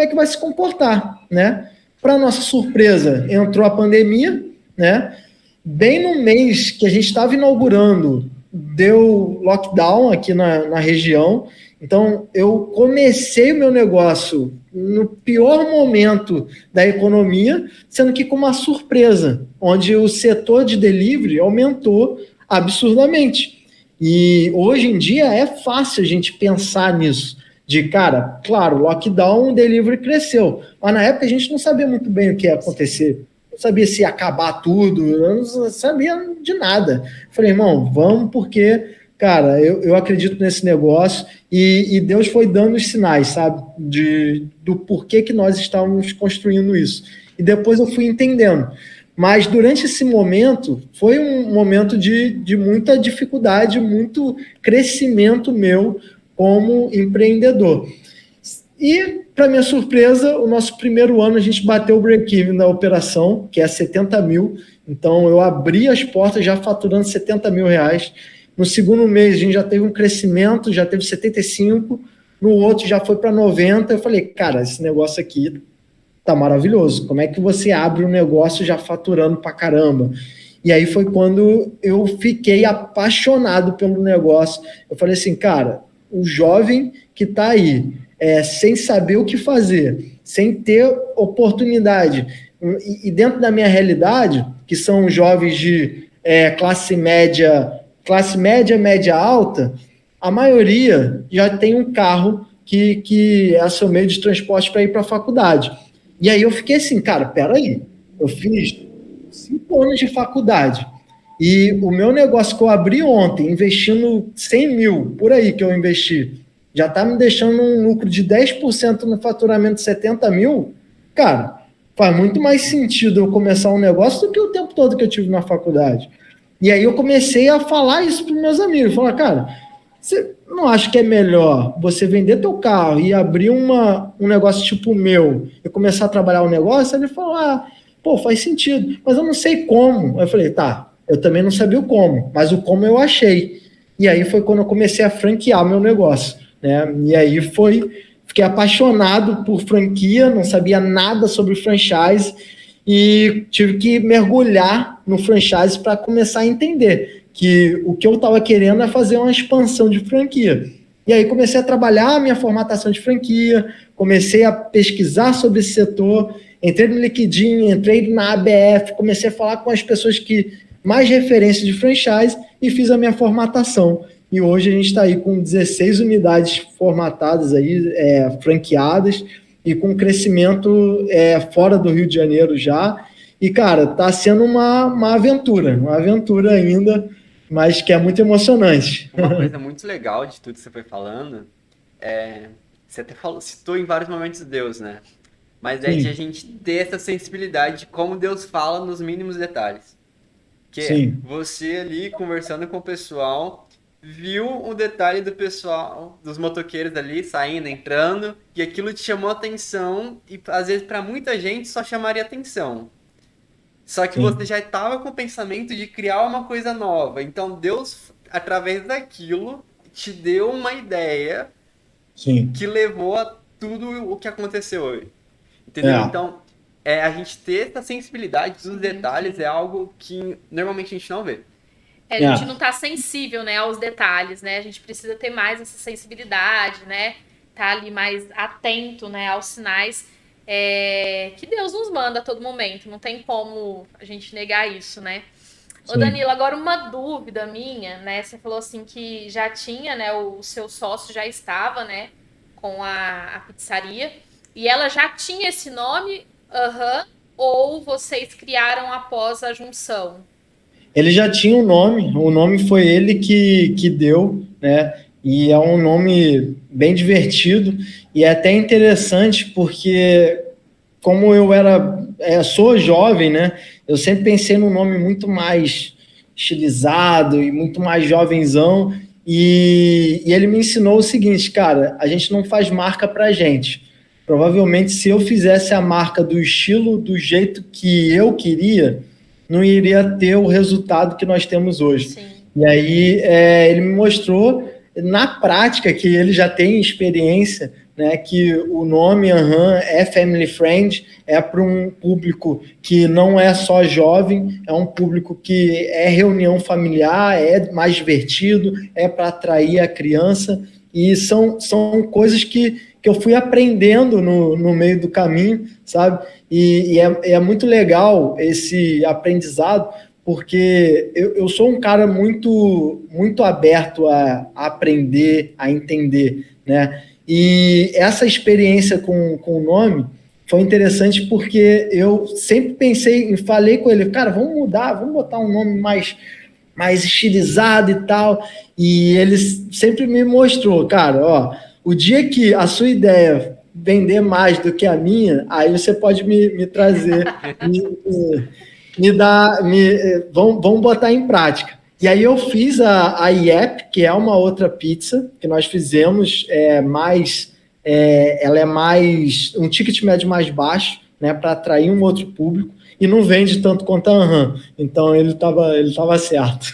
é que vai se comportar, né? Para nossa surpresa, entrou a pandemia, né? Bem no mês que a gente estava inaugurando deu lockdown aqui na região, então eu comecei o meu negócio no pior momento da economia, sendo que com uma surpresa, onde o setor de delivery aumentou absurdamente. E hoje em dia é fácil a gente pensar nisso, de cara, claro, lockdown, o delivery cresceu, mas na época a gente não sabia muito bem o que ia acontecer. Não sabia se ia acabar tudo, eu não sabia de nada. Falei, irmão, vamos porque, cara, eu acredito nesse negócio e Deus foi dando os sinais, sabe, do porquê que nós estávamos construindo isso. E depois eu fui entendendo. Mas durante esse momento, foi um momento de muita dificuldade, muito crescimento meu como empreendedor. E, para minha surpresa, o nosso primeiro ano a gente bateu o break-even na operação, que é 70 mil. Então, eu abri as portas já faturando 70 mil reais. No segundo mês, a gente já teve um crescimento, já teve 75. No outro, já foi para 90. Eu falei, cara, esse negócio aqui tá maravilhoso. Como é que você abre um negócio já faturando para caramba? E aí foi quando eu fiquei apaixonado pelo negócio. Eu falei assim, cara, o jovem que está aí, sem saber o que fazer, sem ter oportunidade, e dentro da minha realidade, que são jovens de classe média, média alta, a maioria já tem um carro que é seu meio de transporte para ir para a faculdade. E aí eu fiquei assim, cara, peraí, eu fiz 5 anos de faculdade, e o meu negócio que eu abri ontem, investindo 100 mil, por aí que eu investi, já está me deixando um lucro de 10% no faturamento de 70 mil, cara, faz muito mais sentido eu começar um negócio do que o tempo todo que eu tive na faculdade. E aí eu comecei a falar isso para os meus amigos, falar, cara, você não acha que é melhor você vender teu carro e abrir um negócio tipo o meu e começar a trabalhar o negócio? Ele falou, pô, faz sentido, mas eu não sei como. Eu falei, tá, eu também não sabia o como, mas o como eu achei. E aí foi quando eu comecei a franquear meu negócio, né? E aí fiquei apaixonado por franquia, não sabia nada sobre franchise e tive que mergulhar no franchise para começar a entender que o que eu estava querendo é fazer uma expansão de franquia. E aí comecei a trabalhar a minha formatação de franquia, comecei a pesquisar sobre esse setor, entrei no Liquidinho, entrei na ABF, comecei a falar com as pessoas que mais referência de franchise e fiz a minha formatação. E hoje a gente está aí com 16 unidades formatadas, aí, franqueadas, e com crescimento fora do Rio de Janeiro já. E, cara, está sendo uma aventura ainda, mas que é muito emocionante. Uma coisa muito legal de tudo que você foi falando, você até citou em vários momentos Deus, né? Mas é de a gente ter essa sensibilidade de como Deus fala nos mínimos detalhes. Que você ali, conversando com o pessoal, viu um detalhe do pessoal, dos motoqueiros ali, saindo, entrando, e aquilo te chamou a atenção, e às vezes para muita gente só chamaria atenção. Só que você já estava com o pensamento de criar uma coisa nova. Então Deus, através daquilo, te deu uma ideia que levou a tudo o que aconteceu hoje. Entendeu? Então, a gente ter essa sensibilidade dos detalhes é algo que normalmente a gente não vê. A gente não tá sensível, né, aos detalhes, né? A gente precisa ter mais essa sensibilidade, né? Tá ali mais atento, né, aos sinais que Deus nos manda a todo momento. Não tem como a gente negar isso, né? Ô Danilo, agora uma dúvida minha, né? Você falou assim que já tinha, né? O seu sócio já estava, né? Com a pizzaria. E ela já tinha esse nome? Ou vocês criaram após a junção? Ele já tinha um nome, o nome foi ele que deu, né? E é um nome bem divertido e é até interessante porque, como eu sou jovem, né? Eu sempre pensei num nome muito mais estilizado e muito mais jovenzão. E ele me ensinou o seguinte, cara, a gente não faz marca pra gente. Provavelmente, se eu fizesse a marca do estilo, do jeito que eu queria, não iria ter o resultado que nós temos hoje. Sim. E aí ele me mostrou na prática que ele já tem experiência, né, que o nome é family friend, é para um público que não é só jovem, é um público que é reunião familiar, é mais divertido, é para atrair a criança, e são coisas que eu fui aprendendo no meio do caminho, sabe? E é muito legal esse aprendizado, porque eu sou um cara muito, muito aberto a aprender, a entender, né? E essa experiência com o nome foi interessante porque eu sempre pensei, falei com ele, cara, vamos mudar, vamos botar um nome mais estilizado e tal. E ele sempre me mostrou, cara, ó, o dia que a sua ideia vender mais do que a minha, aí você pode me trazer, vamos botar em prática. E aí eu fiz a IEP, que é uma outra pizza que nós fizemos, ela é mais um ticket médio mais baixo, né, para atrair um outro público, e não vende tanto quanto a Aham. Então ele tava certo.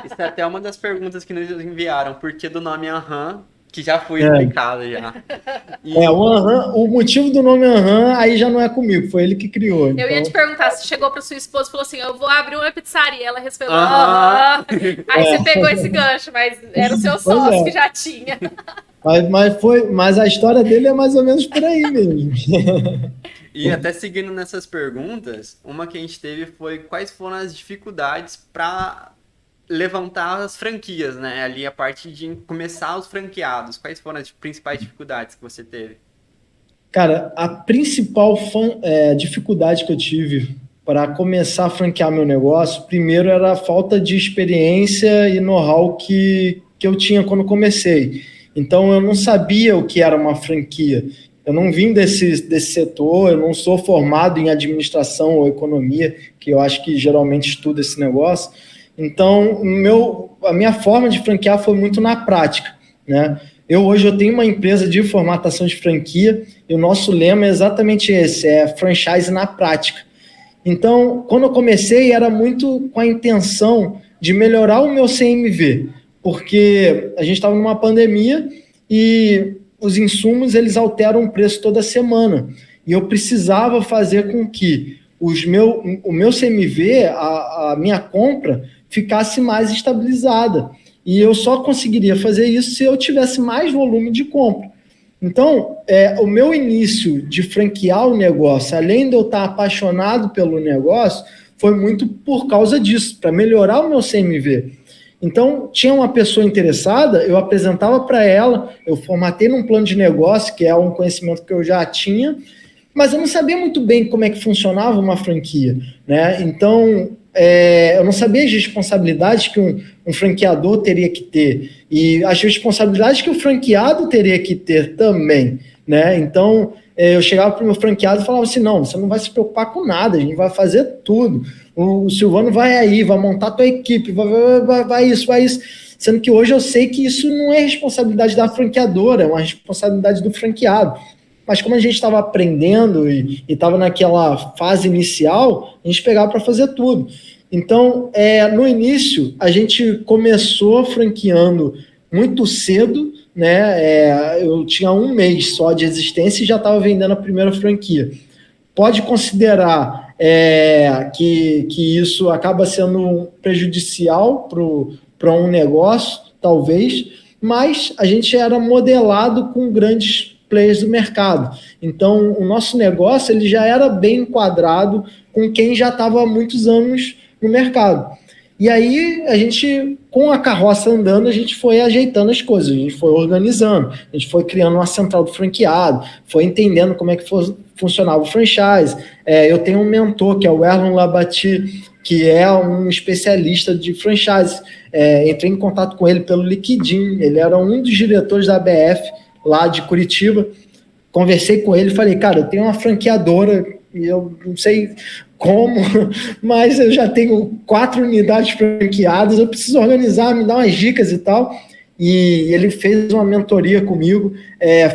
Isso é até uma das perguntas que nos enviaram, por que do nome Aham, que já foi explicado já. E... o motivo do nome Aham aí já não é comigo, foi ele que criou. Eu ia te perguntar, se chegou para sua esposa e falou assim, eu vou abrir uma pizzaria, ela respondeu, aí você pegou esse gancho, mas era o seu sócio que já tinha. Mas a história dele é mais ou menos por aí mesmo. E até seguindo nessas perguntas, uma que a gente teve foi quais foram as dificuldades para levantar as franquias, né? Ali a parte de começar os franqueados. Quais foram as principais dificuldades que você teve? Cara, a principal dificuldade que eu tive para começar a franquear meu negócio, primeiro era a falta de experiência e know-how que eu tinha quando comecei. Então, eu não sabia o que era uma franquia. Eu não vim desse setor, eu não sou formado em administração ou economia, que eu acho que geralmente estuda esse negócio. Então, a minha forma de franquear foi muito na prática, né? Hoje eu tenho uma empresa de formatação de franquia e o nosso lema é exatamente esse, é franchise na prática. Então, quando eu comecei, era muito com a intenção de melhorar o meu CMV, porque a gente estava numa pandemia e os insumos eles alteram o preço toda semana. E eu precisava fazer com que o meu CMV, a minha compra, ficasse mais estabilizada. E eu só conseguiria fazer isso se eu tivesse mais volume de compra. Então, o meu início de franquear o negócio, além de eu estar apaixonado pelo negócio, foi muito por causa disso, para melhorar o meu CMV. Então, tinha uma pessoa interessada, eu apresentava para ela, eu formatei num plano de negócio, que é um conhecimento que eu já tinha, mas eu não sabia muito bem como é que funcionava uma franquia, né? Então, eu não sabia as responsabilidades que um franqueador teria que ter e as responsabilidades que o franqueado teria que ter também, né? Então, eu chegava para o meu franqueado e falava assim, não, você não vai se preocupar com nada, a gente vai fazer tudo. O Silvano vai aí, vai montar a tua equipe, vai isso. Sendo que hoje eu sei que isso não é responsabilidade da franqueadora, é uma responsabilidade do franqueado. Mas como a gente estava aprendendo e estava naquela fase inicial, a gente pegava para fazer tudo. Então, no início, a gente começou franqueando muito cedo, né? Eu tinha 1 mês só de existência e já estava vendendo a primeira franquia. Pode considerar que isso acaba sendo prejudicial para um negócio, talvez, mas a gente era modelado com grandes players do mercado. Então, o nosso negócio ele já era bem enquadrado com quem já estava há muitos anos no mercado. E aí, a gente, com a carroça andando, a gente foi ajeitando as coisas, a gente foi organizando, a gente foi criando uma central do franqueado, foi entendendo como é que funcionava o franchise. Eu tenho um mentor, que é o Erlon Labati, que é um especialista de franchise. Entrei em contato com ele pelo LinkedIn, ele era um dos diretores da ABF, lá de Curitiba. Conversei com ele e falei, cara, eu tenho uma franqueadora, e eu não sei como, mas eu já tenho 4 unidades franqueadas, eu preciso organizar, me dar umas dicas e tal. E ele fez uma mentoria comigo,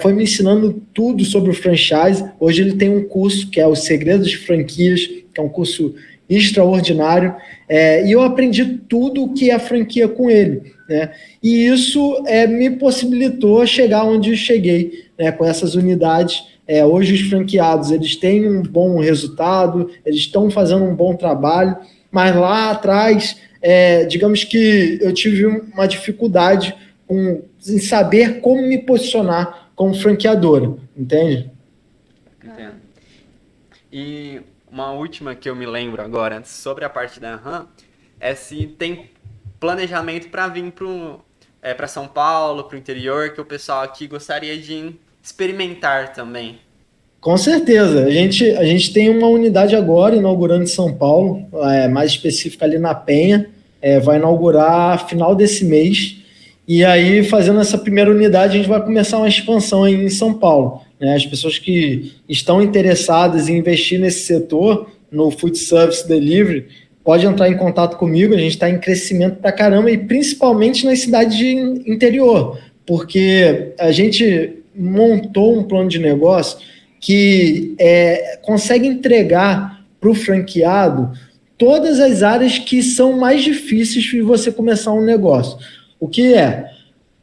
foi me ensinando tudo sobre o franchise. Hoje ele tem um curso que é Os Segredos de Franquias, que é um curso extraordinário, e eu aprendi tudo o que é franquia com ele, né? E isso me possibilitou chegar onde eu cheguei, né, com essas unidades. Hoje os franqueados eles têm um bom resultado, eles estão fazendo um bom trabalho, mas lá atrás, digamos que eu tive uma dificuldade em saber como me posicionar como franqueadora, entende? Entendo. E uma última que eu me lembro agora, sobre a parte da RAM, é se tem planejamento para vir para São Paulo, para o interior, que o pessoal aqui gostaria de experimentar também. Com certeza. A gente tem uma unidade agora inaugurando em São Paulo, mais específica ali na Penha, vai inaugurar final desse mês. E aí, fazendo essa primeira unidade, a gente vai começar uma expansão aí em São Paulo, né? As pessoas que estão interessadas em investir nesse setor, no Food Service Delivery, pode entrar em contato comigo. A gente está em crescimento pra caramba, e principalmente nas cidades de interior, porque a gente montou um plano de negócio que consegue entregar para o franqueado todas as áreas que são mais difíceis de você começar um negócio. O que é?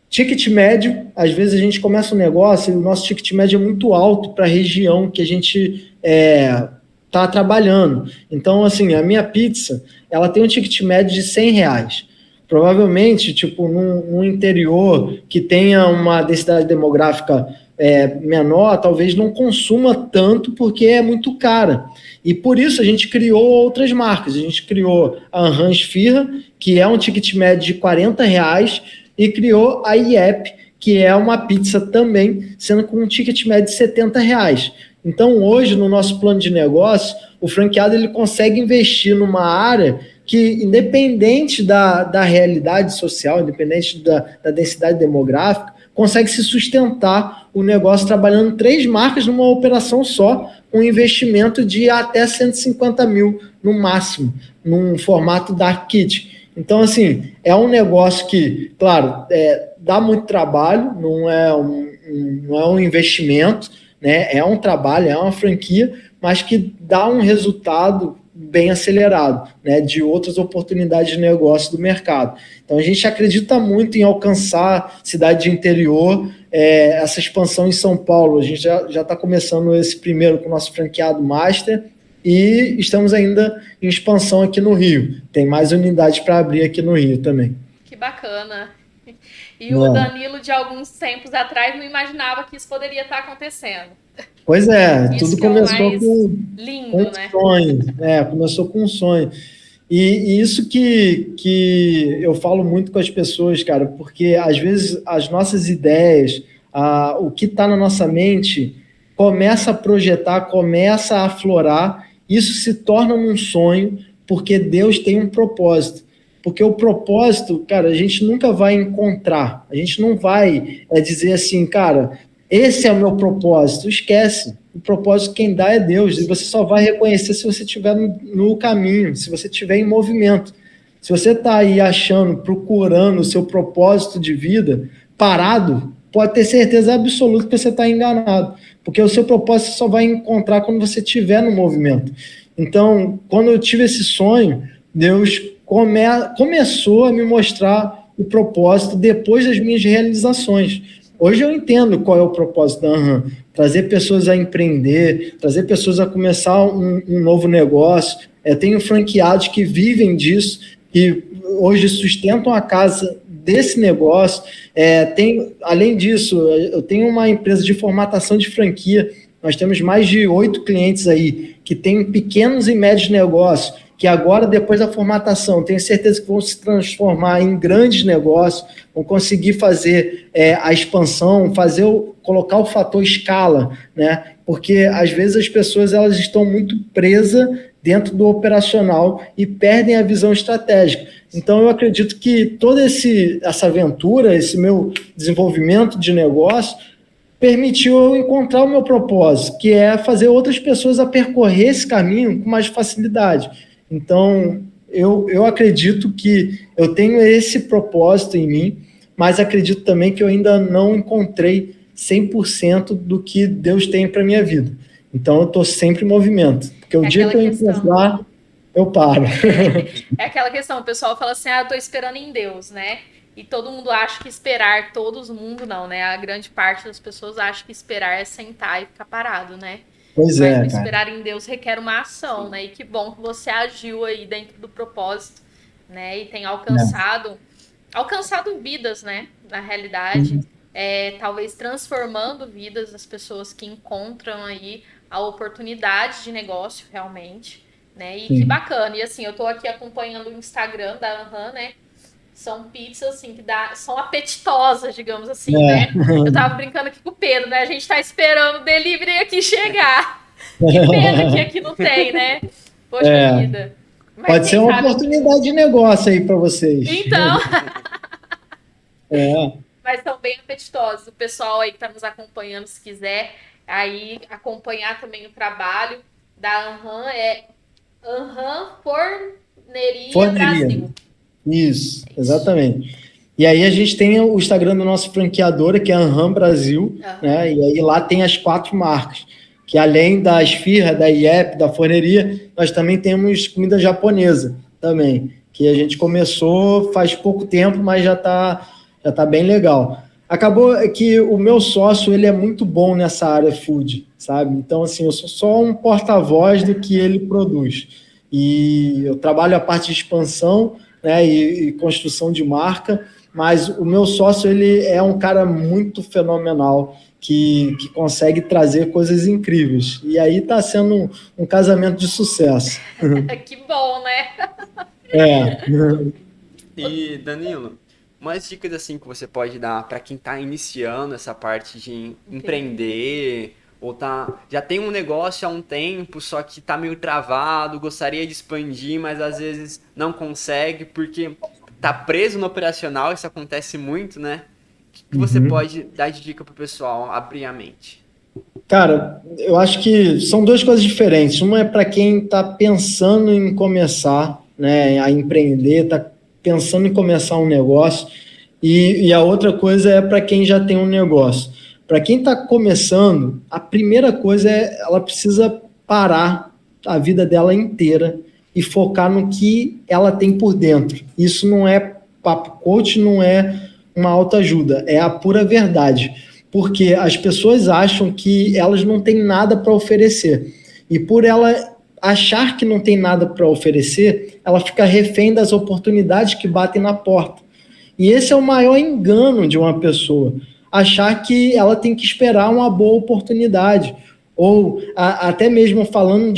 Ticket médio. Às vezes a gente começa um negócio e o nosso ticket médio é muito alto para a região que a gente está trabalhando. Então, assim, a minha pizza, ela tem um ticket médio de R$100. Provavelmente, tipo, num interior que tenha uma densidade demográfica menor, talvez não consuma tanto porque é muito cara. E por isso a gente criou outras marcas. A gente criou a Anhan Esfirra, que é um ticket médio de R$40, e criou a IEP, que é uma pizza também, sendo com um ticket médio de R$70. Então, hoje, no nosso plano de negócio, o franqueado ele consegue investir numa área que, independente da realidade social, independente da densidade demográfica, consegue se sustentar o negócio trabalhando 3 marcas numa operação só, com investimento de até 150 mil no máximo, num formato dark kitchen. Então, assim, é um negócio que, claro, dá muito trabalho, não é um investimento, né? É um trabalho, é uma franquia, mas que dá um resultado bem acelerado, né, de outras oportunidades de negócio do mercado. Então, a gente acredita muito em alcançar cidade de interior, essa expansão em São Paulo. A gente já está começando esse primeiro com o nosso franqueado Master, e estamos ainda em expansão aqui no Rio. Tem mais unidades para abrir aqui no Rio também. Que bacana. E o Danilo, de alguns tempos atrás, não imaginava que isso poderia estar acontecendo. Pois é, isso tudo começou com lindo, um sonho. Começou com um sonho. E isso que eu falo muito com as pessoas, cara, porque às vezes as nossas ideias, o que está na nossa mente, começa a projetar, começa a aflorar, isso se torna um sonho, porque Deus tem um propósito. Porque o propósito, cara, a gente nunca vai encontrar, a gente não vai dizer assim, cara, esse é o meu propósito. Esquece. O propósito quem dá é Deus. E você só vai reconhecer se você estiver no caminho, se você estiver em movimento. Se você está aí achando, procurando o seu propósito de vida, parado, pode ter certeza absoluta que você está enganado. Porque o seu propósito você só vai encontrar quando você estiver no movimento. Então, quando eu tive esse sonho, Deus começou a me mostrar o propósito depois das minhas realizações. Hoje eu entendo qual é o propósito da Anhan: trazer pessoas a empreender, trazer pessoas a começar um novo negócio. Tenho franqueados que vivem disso, que hoje sustentam a casa desse negócio. Além disso, eu tenho uma empresa de formatação de franquia. Nós temos mais de 8 clientes aí, que têm pequenos e médios negócios, que agora, depois da formatação, tenho certeza que vão se transformar em grandes negócios, vão conseguir fazer a expansão, colocar o fator escala, né? Porque, às vezes, as pessoas elas estão muito presas dentro do operacional e perdem a visão estratégica. Então, eu acredito que toda essa aventura, esse meu desenvolvimento de negócio, permitiu eu encontrar o meu propósito, que é fazer outras pessoas a percorrer esse caminho com mais facilidade. Então, eu acredito que eu tenho esse propósito em mim, mas acredito também que eu ainda não encontrei 100% do que Deus tem para a minha vida. Então, eu estou sempre em movimento. Porque o dia que eu encontrar, eu paro. É aquela questão, o pessoal fala assim, eu tô esperando em Deus, né? E todo mundo acha que esperar, todo mundo não, né? A grande parte das pessoas acha que esperar é sentar e ficar parado, né? Pois Mas o é, cara. esperar em Deus requer uma ação, né? E que bom que você agiu aí dentro do propósito, né? E tem alcançado vidas, né? Na realidade, talvez transformando vidas das pessoas que encontram aí a oportunidade de negócio realmente, né? E que Sim. bacana. E assim, eu tô aqui acompanhando o Instagram da Anham, né? São pizzas, assim, são apetitosas, digamos assim, né? Eu tava brincando aqui com o Pedro, né? A gente tá esperando o delivery aqui chegar. Que pena que aqui não tem, né? Poxa vida. Mas Pode ser quem uma sabe... oportunidade de negócio aí para vocês. Então, É. mas são bem apetitosos. O pessoal aí que tá nos acompanhando, se quiser aí acompanhar também o trabalho da Anham, é Anham Forneria Forneria. Brasil. Isso, exatamente. E aí a gente tem o Instagram da nossa franqueadora, que é a Anham Brasil, né? E aí lá tem as 4 marcas, que além da esfirra, da IEP, da forneria, nós também temos comida japonesa também, que a gente começou faz pouco tempo, mas já tá bem legal. Acabou que o meu sócio, ele é muito bom nessa área food, sabe? Então, assim, eu sou só um porta-voz do que ele produz. E eu trabalho a parte de expansão, né, e construção de marca, mas o meu sócio, ele é um cara muito fenomenal, que consegue trazer coisas incríveis. E aí está sendo um casamento de sucesso. Que bom, né? É. E Danilo, umas dicas assim que você pode dar para quem está iniciando essa parte de empreender ou já tem um negócio há um tempo, só que está meio travado, gostaria de expandir, mas às vezes não consegue porque tá preso no operacional, isso acontece muito, né? O que você pode dar de dica pro pessoal abrir a mente? Cara, eu acho que são 2 coisas diferentes. Uma é para quem está pensando em começar, né, a empreender, está pensando em começar um negócio, e a outra coisa é para quem já tem um negócio. Para quem está começando, a primeira coisa é ela precisa parar a vida dela inteira e focar no que ela tem por dentro. Isso não é papo coach, não é uma autoajuda, é a pura verdade. Porque as pessoas acham que elas não têm nada para oferecer. E por ela achar que não tem nada para oferecer, ela fica refém das oportunidades que batem na porta. E esse é o maior engano de uma pessoa, achar que ela tem que esperar uma boa oportunidade. Ou até mesmo falando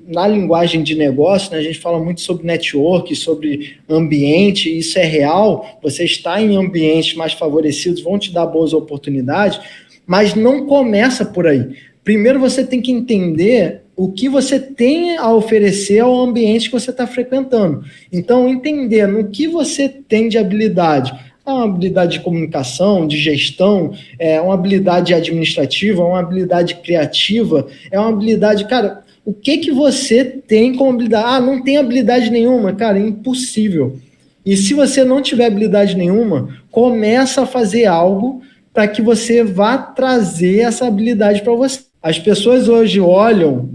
na linguagem de negócio, né, a gente fala muito sobre network, sobre ambiente, isso é real, você está em ambientes mais favorecidos, vão te dar boas oportunidades, mas não começa por aí. Primeiro você tem que entender o que você tem a oferecer ao ambiente que você está frequentando. Então, entender no que você tem de habilidade. É uma habilidade de comunicação, de gestão, é uma habilidade administrativa, é uma habilidade criativa, é uma habilidade... Cara, o que você tem como habilidade? Não tem habilidade nenhuma. Cara, é impossível. E se você não tiver habilidade nenhuma, começa a fazer algo para que você vá trazer essa habilidade para você. As pessoas hoje olham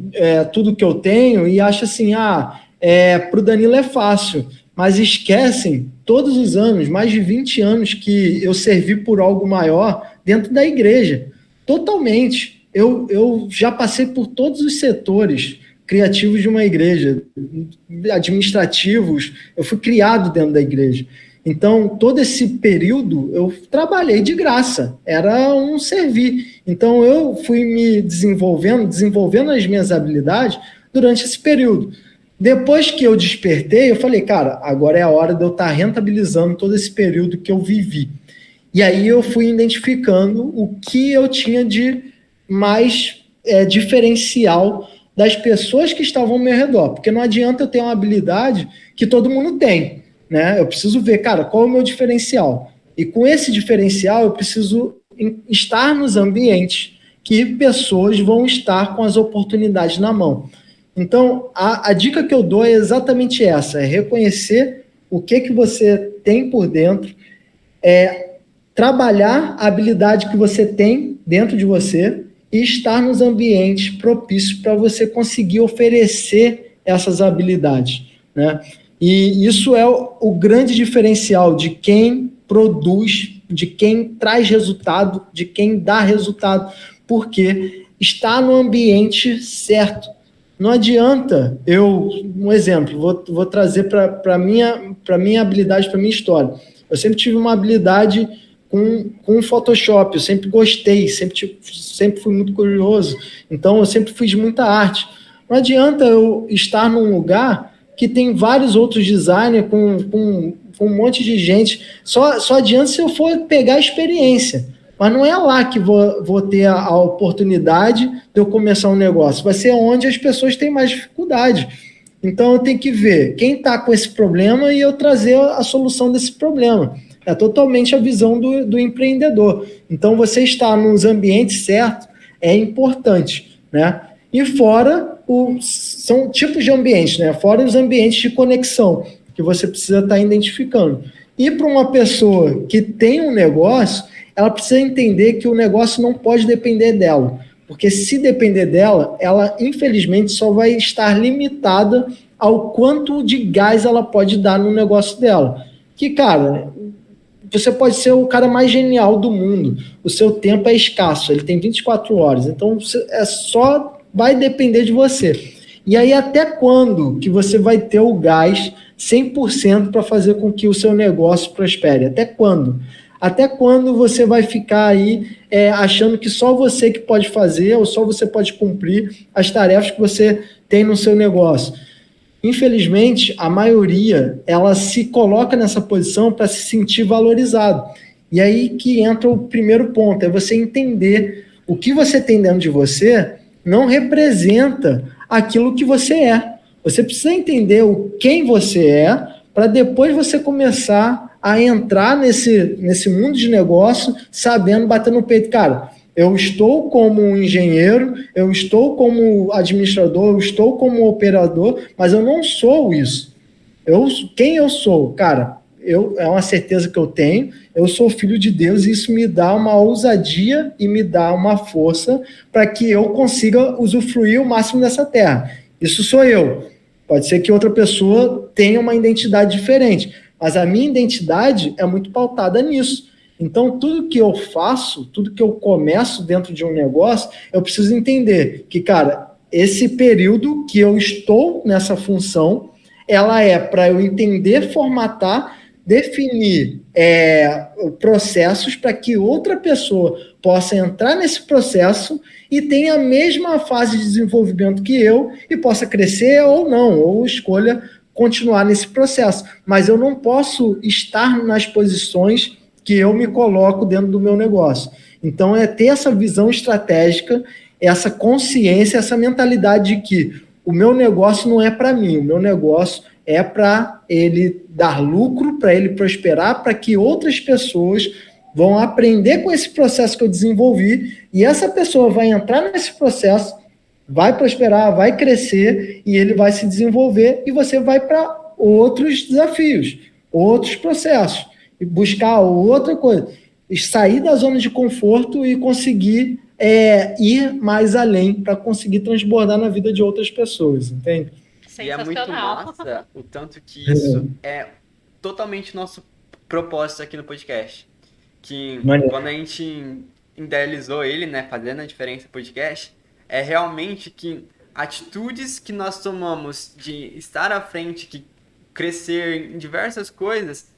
tudo que eu tenho e acham assim, para o Danilo é fácil, mas esquecem todos os anos, mais de 20 anos que eu servi por algo maior dentro da igreja, totalmente. Eu já passei por todos os setores criativos de uma igreja, administrativos, eu fui criado dentro da igreja. Então, todo esse período eu trabalhei de graça, era um servir. Então, eu fui me desenvolvendo as minhas habilidades durante esse período. Depois que eu despertei, eu falei, cara, agora é a hora de eu estar rentabilizando todo esse período que eu vivi. E aí eu fui identificando o que eu tinha de mais diferencial das pessoas que estavam ao meu redor, porque não adianta eu ter uma habilidade que todo mundo tem, né? Eu preciso ver, cara, qual é o meu diferencial? E com esse diferencial eu preciso estar nos ambientes que pessoas vão estar com as oportunidades na mão. Então, a dica que eu dou é exatamente essa, é reconhecer o que você tem por dentro, trabalhar a habilidade que você tem dentro de você e estar nos ambientes propícios para você conseguir oferecer essas habilidades, né? E isso é o grande diferencial de quem produz, de quem traz resultado, de quem dá resultado, porque está no ambiente certo. Não adianta um exemplo, vou trazer para a minha habilidade, para a minha história. Eu sempre tive uma habilidade com Photoshop, eu sempre gostei, sempre fui muito curioso, então eu sempre fiz muita arte. Não adianta eu estar num lugar que tem vários outros designers com um monte de gente, só adianta se eu for pegar a experiência. Mas não é lá que vou ter a oportunidade de eu começar um negócio. Vai ser onde as pessoas têm mais dificuldade. Então, eu tenho que ver quem está com esse problema e eu trazer a solução desse problema. É totalmente a visão do empreendedor. Então, você estar nos ambientes certos é importante, né? E fora, são tipos de ambientes, né? Fora os ambientes de conexão, que você precisa estar identificando. E para uma pessoa que tem um negócio, ela precisa entender que o negócio não pode depender dela. Porque se depender dela, ela infelizmente só vai estar limitada ao quanto de gás ela pode dar no negócio dela. Que, cara, você pode ser o cara mais genial do mundo, o seu tempo é escasso, ele tem 24 horas, então só vai depender de você. E aí até quando que você vai ter o gás 100% para fazer com que o seu negócio prospere? Até quando? Até quando você vai ficar aí achando que só você que pode fazer ou só você pode cumprir as tarefas que você tem no seu negócio? Infelizmente, a maioria, ela se coloca nessa posição para se sentir valorizado. E aí que entra o primeiro ponto, é você entender o que você tem dentro de você não representa aquilo que você é. Você precisa entender quem você é para depois você começar a entrar nesse mundo de negócio sabendo, bater no peito. Cara, eu estou como um engenheiro, eu estou como administrador, eu estou como operador, mas eu não sou isso. Quem eu sou? Cara, é uma certeza que eu tenho, eu sou filho de Deus e isso me dá uma ousadia e me dá uma força para que eu consiga usufruir o máximo dessa terra. Isso sou eu. Pode ser que outra pessoa tenha uma identidade diferente, mas a minha identidade é muito pautada nisso. Então, tudo que eu faço, tudo que eu começo dentro de um negócio, eu preciso entender que, cara, esse período que eu estou nessa função, ela é para eu entender, formatar, definir processos para que outra pessoa possa entrar nesse processo e tenha a mesma fase de desenvolvimento que eu e possa crescer ou não, ou escolha continuar nesse processo. Mas eu não posso estar nas posições que eu me coloco dentro do meu negócio. Então, é ter essa visão estratégica, essa consciência, essa mentalidade de que o meu negócio não é para mim, o meu negócio é para ele dar lucro, para ele prosperar, para que outras pessoas vão aprender com esse processo que eu desenvolvi e essa pessoa vai entrar nesse processo, vai prosperar, vai crescer e ele vai se desenvolver e você vai para outros desafios, outros processos e buscar outra coisa, sair da zona de conforto e conseguir ir mais além para conseguir transbordar na vida de outras pessoas, entende? E é muito massa o tanto que isso é totalmente nosso propósito aqui no podcast. Que quando a gente idealizou ele, né, fazendo a diferença podcast, é realmente que atitudes que nós tomamos de estar à frente, que crescer em diversas coisas,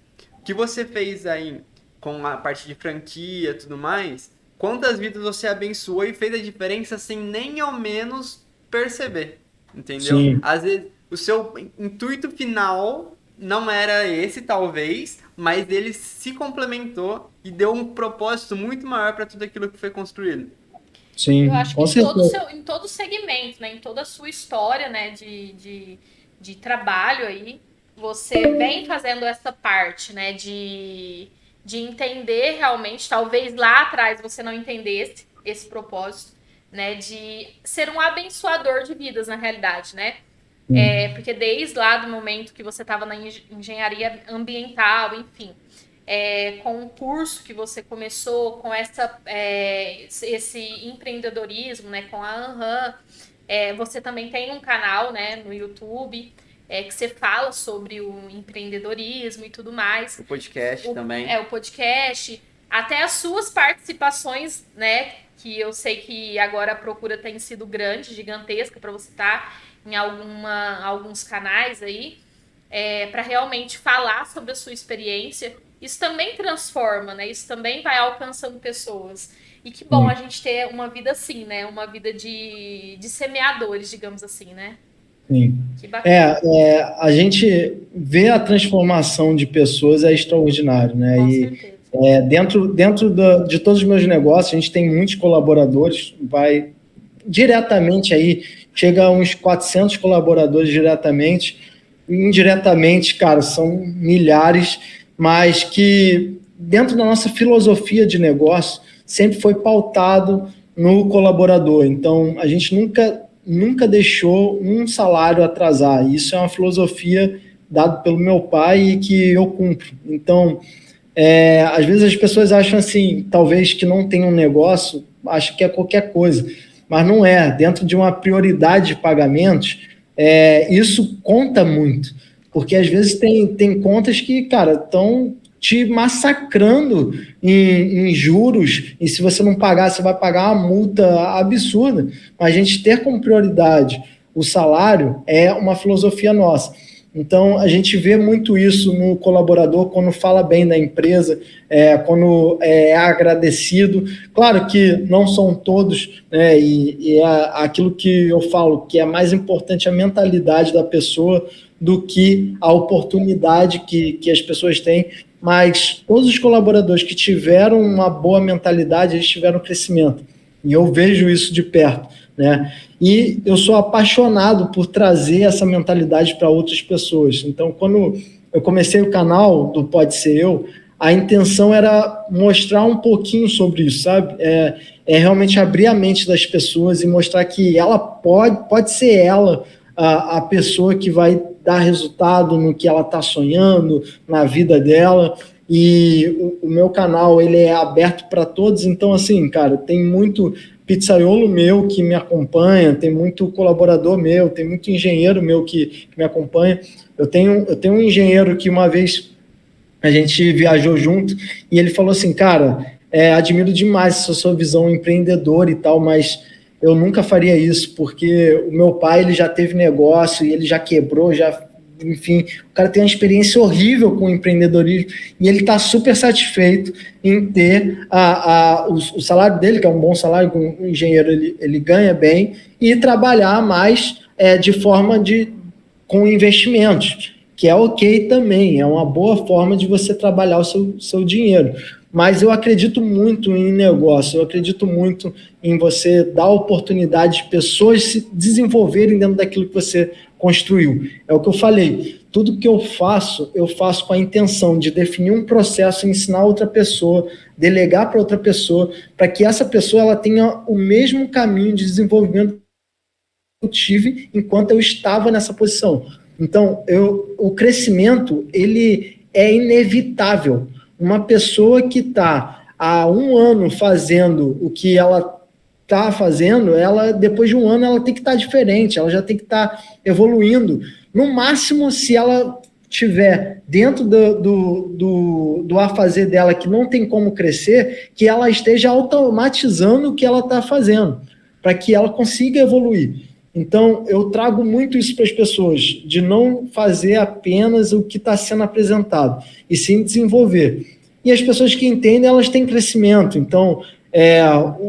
que você fez aí com a parte de franquia e tudo mais, quantas vidas você abençoou e fez a diferença sem nem ao menos perceber, entendeu? Sim. Às vezes o seu intuito final não era esse, talvez, mas ele se complementou e deu um propósito muito maior para tudo aquilo que foi construído. Sim, eu acho que em todo segmento, né, em toda a sua história, né, de trabalho aí, você vem fazendo essa parte, né, de entender realmente, talvez lá atrás você não entendesse esse propósito, né, de ser um abençoador de vidas na realidade, né? Porque desde lá do momento que você estava na engenharia ambiental, enfim, com o curso que você começou, com esse empreendedorismo, né, com a Anhan, Você também tem um canal, né, no YouTube, que você fala sobre o empreendedorismo e tudo mais. O podcast também. O podcast. Até as suas participações, né, que eu sei que agora a procura tem sido grande, gigantesca, para você estar em alguns canais aí, para realmente falar sobre a sua experiência. Isso também transforma, né? Isso também vai alcançando pessoas. E que bom a gente ter uma vida assim, né? Uma vida de semeadores, digamos assim, né? Sim. Que bacana. A gente vê a transformação de pessoas é extraordinário, né? Com E certeza. dentro de todos os meus negócios, a gente tem muitos colaboradores, vai diretamente aí, chega a uns 400 colaboradores diretamente, indiretamente, cara, são milhares, mas que dentro da nossa filosofia de negócio sempre foi pautado no colaborador. Então, a gente nunca deixou um salário atrasar. Isso é uma filosofia dada pelo meu pai e que eu cumpro. Então, às vezes as pessoas acham assim, talvez que não tem um negócio, acham que é qualquer coisa, mas não é. Dentro de uma prioridade de pagamentos, isso conta muito, porque às vezes tem contas que, cara, estão te massacrando em juros, e se você não pagar, você vai pagar uma multa absurda. Mas a gente ter como prioridade o salário é uma filosofia nossa. Então, a gente vê muito isso no colaborador quando fala bem da empresa, quando é agradecido. Claro que não são todos, né, e é aquilo que eu falo, que é mais importante a mentalidade da pessoa do que a oportunidade que as pessoas têm. Mas todos os colaboradores que tiveram uma boa mentalidade, eles tiveram crescimento. E eu vejo isso de perto, né? E eu sou apaixonado por trazer essa mentalidade para outras pessoas. Então, quando eu comecei o canal do Pode Ser Eu, a intenção era mostrar um pouquinho sobre isso, sabe? Realmente abrir a mente das pessoas e mostrar que ela pode ser ela a pessoa que vai dar resultado no que ela está sonhando, na vida dela. E o meu canal, ele é aberto para todos. Então, assim, cara, tem muito pizzaiolo meu que me acompanha, tem muito colaborador meu, tem muito engenheiro meu que me acompanha. Eu tenho um engenheiro que uma vez a gente viajou junto e ele falou assim, cara, admiro demais a sua visão empreendedora e tal, mas eu nunca faria isso, porque o meu pai, ele já teve negócio e ele já quebrou, enfim, o cara tem uma experiência horrível com o empreendedorismo e ele está super satisfeito em ter o salário dele, que é um bom salário, com um engenheiro ele ganha bem, e trabalhar mais de forma com investimentos, que é ok também, é uma boa forma de você trabalhar o seu dinheiro. Mas eu acredito muito em negócio, eu acredito muito em você dar oportunidade de pessoas se desenvolverem dentro daquilo que você construiu. É o que eu falei, tudo que eu faço com a intenção de definir um processo, ensinar outra pessoa, delegar para outra pessoa, para que essa pessoa ela tenha o mesmo caminho de desenvolvimento que eu tive enquanto eu estava nessa posição. Então, o crescimento, ele é inevitável. Uma pessoa que está há um ano fazendo o que ela está fazendo, ela depois de um ano ela tem que estar diferente, ela já tem que estar evoluindo. No máximo, se ela tiver dentro do a fazer dela que não tem como crescer, que ela esteja automatizando o que ela está fazendo, para que ela consiga evoluir. Então, eu trago muito isso para as pessoas, de não fazer apenas o que está sendo apresentado, e sim desenvolver. E as pessoas que entendem, elas têm crescimento. Então,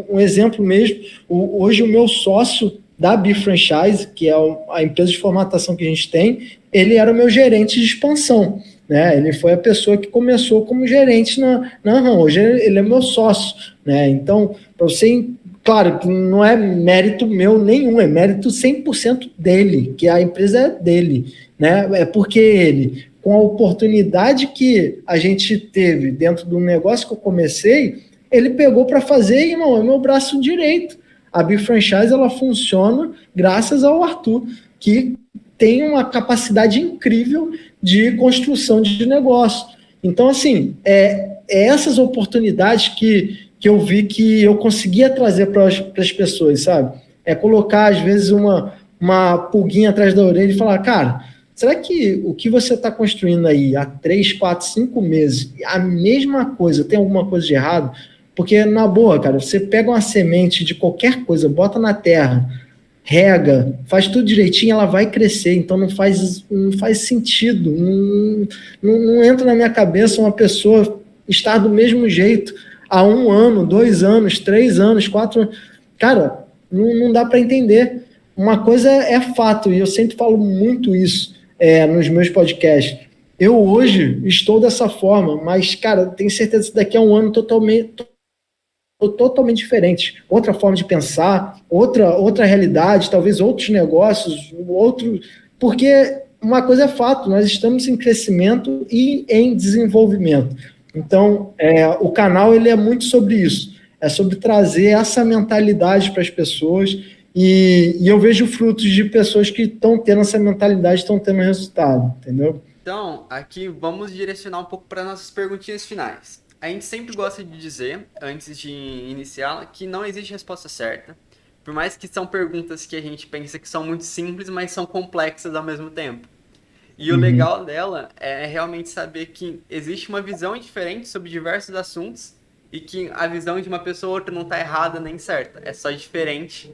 um exemplo mesmo, hoje o meu sócio da Bifranchise, que é a empresa de formatação que a gente tem, ele era o meu gerente de expansão, né? Ele foi a pessoa que começou como gerente na RAM, hoje ele é meu sócio, né? Então, para você... Claro que não é mérito meu nenhum, é mérito 100% dele, que a empresa é dele, né? É porque ele, com a oportunidade que a gente teve dentro do negócio que eu comecei, ele pegou para fazer, irmão, é meu braço direito. A Bifranchise, ela funciona graças ao Arthur, que tem uma capacidade incrível de construção de negócio. Então, assim, essas oportunidades que eu vi que eu conseguia trazer para as pessoas, sabe? é colocar, às vezes, uma pulguinha atrás da orelha e falar, cara, será que o que você está construindo aí há 3, 4, 5 meses, a mesma coisa, tem alguma coisa de errado? Porque, na boa, cara, você pega uma semente de qualquer coisa, bota na terra, rega, faz tudo direitinho, ela vai crescer, então não faz sentido, não entra na minha cabeça uma pessoa estar do mesmo jeito há 1 ano, 2 anos, 3 anos, 4 anos, cara, não dá para entender. Uma coisa é fato, e eu sempre falo muito isso nos meus podcasts, eu hoje estou dessa forma, mas, cara, tenho certeza que daqui a 1 ano totalmente diferente, outra forma de pensar, outra realidade, talvez outros negócios, porque uma coisa é fato, nós estamos em crescimento e em desenvolvimento. Então, o canal ele é muito sobre isso, é sobre trazer essa mentalidade para as pessoas e eu vejo frutos de pessoas que estão tendo essa mentalidade, estão tendo resultado, entendeu? Então, aqui vamos direcionar um pouco para nossas perguntinhas finais. A gente sempre gosta de dizer, antes de iniciá-la, que não existe resposta certa. Por mais que são perguntas que a gente pensa que são muito simples, mas são complexas ao mesmo tempo. E o legal dela é realmente saber que existe uma visão diferente sobre diversos assuntos e que a visão de uma pessoa ou outra não está errada nem certa. É só diferente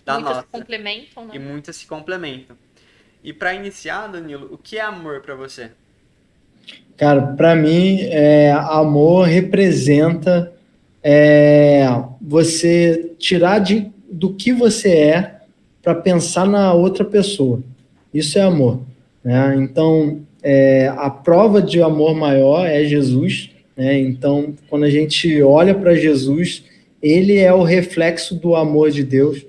da nossa. Muitas se complementam, né? E muitas se complementam. E para iniciar, Danilo, o que é amor para você? Cara, para mim, amor representa você tirar do que você é para pensar na outra pessoa. Isso é amor, né? Então, a prova de amor maior é Jesus, né? Então, quando a gente olha para Jesus, ele é o reflexo do amor de Deus,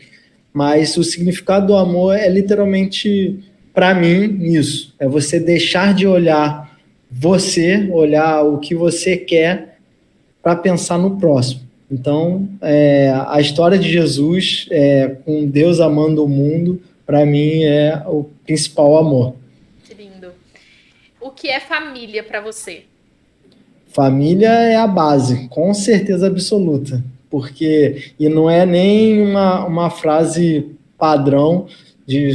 mas o significado do amor é literalmente, para mim, isso. É você deixar de olhar o que você quer para pensar no próximo. Então, a história de Jesus, com Deus amando o mundo, para mim é o principal amor. Que lindo. O que é família para você? Família é a base, com certeza absoluta. E não é nem uma frase padrão de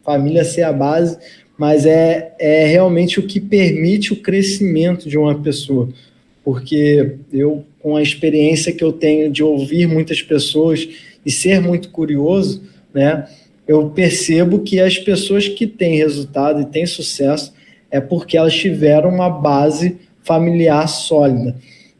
família ser a base, mas é realmente o que permite o crescimento de uma pessoa. Porque eu, com a experiência que eu tenho de ouvir muitas pessoas e ser muito curioso, né, eu percebo que as pessoas que têm resultado e têm sucesso é porque elas tiveram uma base familiar sólida.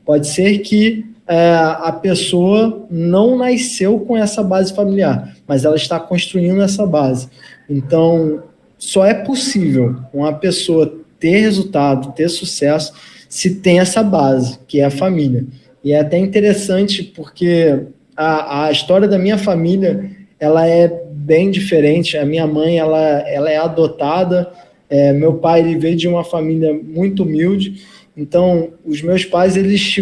Pode ser que a pessoa não nasceu com essa base familiar, mas ela está construindo essa base. Então, só é possível uma pessoa ter resultado, ter sucesso, se tem essa base, que é a família. E é até interessante porque a história da minha família, ela é bem diferente. A minha mãe, ela é adotada, meu pai ele veio de uma família muito humilde, então os meus pais, eles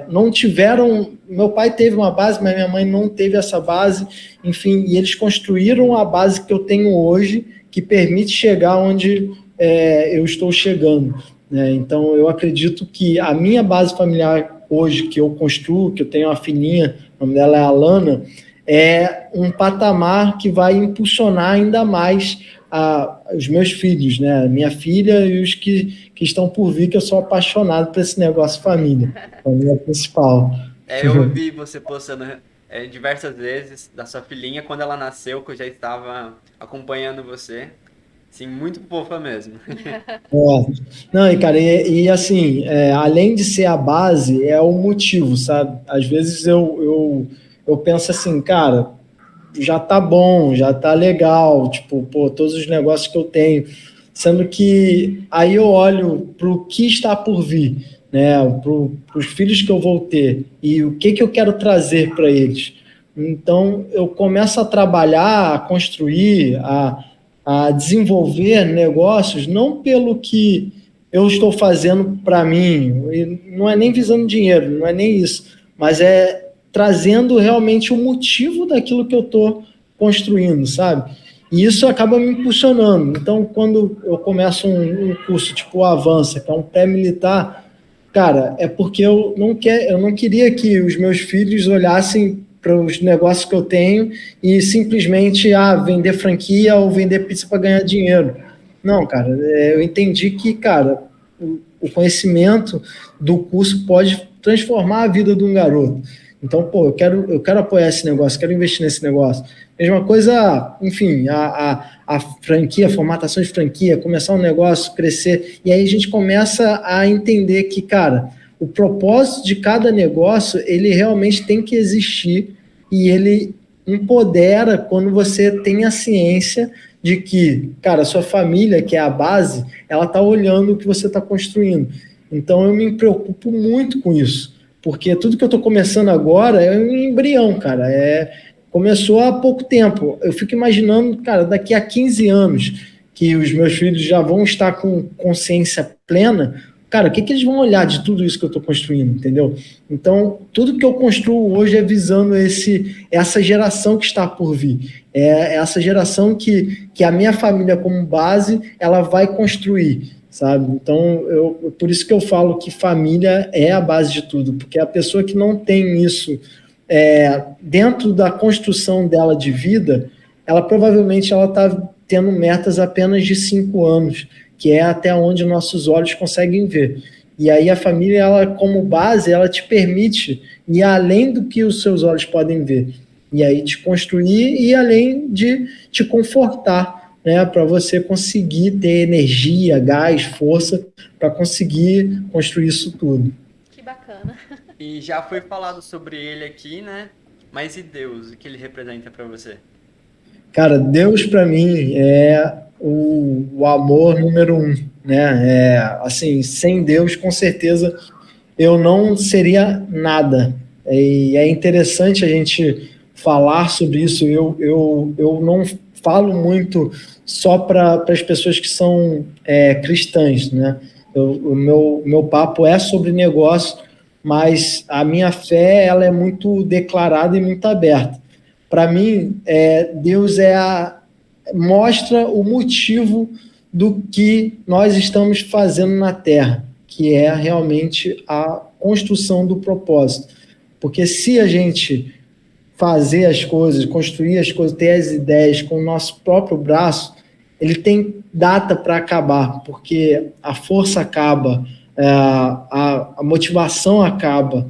não tiveram, meu pai teve uma base, mas minha mãe não teve essa base, enfim, e eles construíram a base que eu tenho hoje, que permite chegar onde eu estou chegando, né? Então eu acredito que a minha base familiar hoje, que eu construo, que eu tenho uma filhinha, o nome dela é Alana, é um patamar que vai impulsionar ainda mais os meus filhos, né? Minha filha e os que estão por vir, que eu sou apaixonado por esse negócio família, é o principal. Eu ouvi você postando diversas vezes da sua filhinha quando ela nasceu, que eu já estava acompanhando você. Sim, muito fofa mesmo. Não, e cara, assim, além de ser a base, é o motivo, sabe? Às vezes eu penso assim, cara, já tá bom, já tá legal, tipo, todos os negócios que eu tenho, sendo que aí eu olho pro que está por vir, né? Pros filhos que eu vou ter e o que eu quero trazer para eles. Então, eu começo a trabalhar, a construir, a desenvolver negócios, não pelo que eu estou fazendo para mim, não é nem visando dinheiro, não é nem isso, mas trazendo realmente o motivo daquilo que eu estou construindo, sabe? E isso acaba me impulsionando. Então, quando eu começo um curso tipo o Avança, que é um pré-militar, cara, é porque eu não queria que os meus filhos olhassem os negócios que eu tenho e simplesmente vender franquia ou vender pizza para ganhar dinheiro. Não, cara, eu entendi que, cara, o conhecimento do curso pode transformar a vida de um garoto. Então, pô, eu quero apoiar esse negócio, quero investir nesse negócio. Mesma coisa, enfim, a franquia, a formatação de franquia, começar um negócio, crescer, e aí a gente começa a entender que, cara, o propósito de cada negócio, ele realmente tem que existir e ele empodera quando você tem a ciência de que, cara, a sua família, que é a base, ela está olhando o que você está construindo. Então, eu me preocupo muito com isso, porque tudo que eu estou começando agora é um embrião, cara, começou há pouco tempo. Eu fico imaginando, cara, daqui a 15 anos, que os meus filhos já vão estar com consciência plena, cara, o que eles vão olhar de tudo isso que eu estou construindo, entendeu? Então, tudo que eu construo hoje é visando essa geração que está por vir. É essa geração que a minha família, como base, ela vai construir, sabe? Então, por isso que eu falo que família é a base de tudo, porque a pessoa que não tem isso dentro da construção dela de vida, ela provavelmente está tendo metas apenas de 5 anos, que é até onde nossos olhos conseguem ver. E aí a família, ela como base, ela te permite ir além do que os seus olhos podem ver. E aí te construir e além de te confortar, né, para você conseguir ter energia, gás, força, para conseguir construir isso tudo. Que bacana. E já foi falado sobre ele aqui, né? Mas e Deus? O que ele representa para você? Cara, Deus para mim é o amor número 1, né? Assim, sem Deus, com certeza, eu não seria nada. E é interessante a gente falar sobre isso. Eu não falo muito só para as pessoas que são cristãs, né? O meu papo é sobre negócio, mas a minha fé, ela é muito declarada e muito aberta. Para mim, Deus mostra o motivo do que nós estamos fazendo na Terra, que é realmente a construção do propósito. Porque se a gente fazer as coisas, construir as coisas, ter as ideias com o nosso próprio braço, ele tem data para acabar, porque a força acaba, a motivação acaba,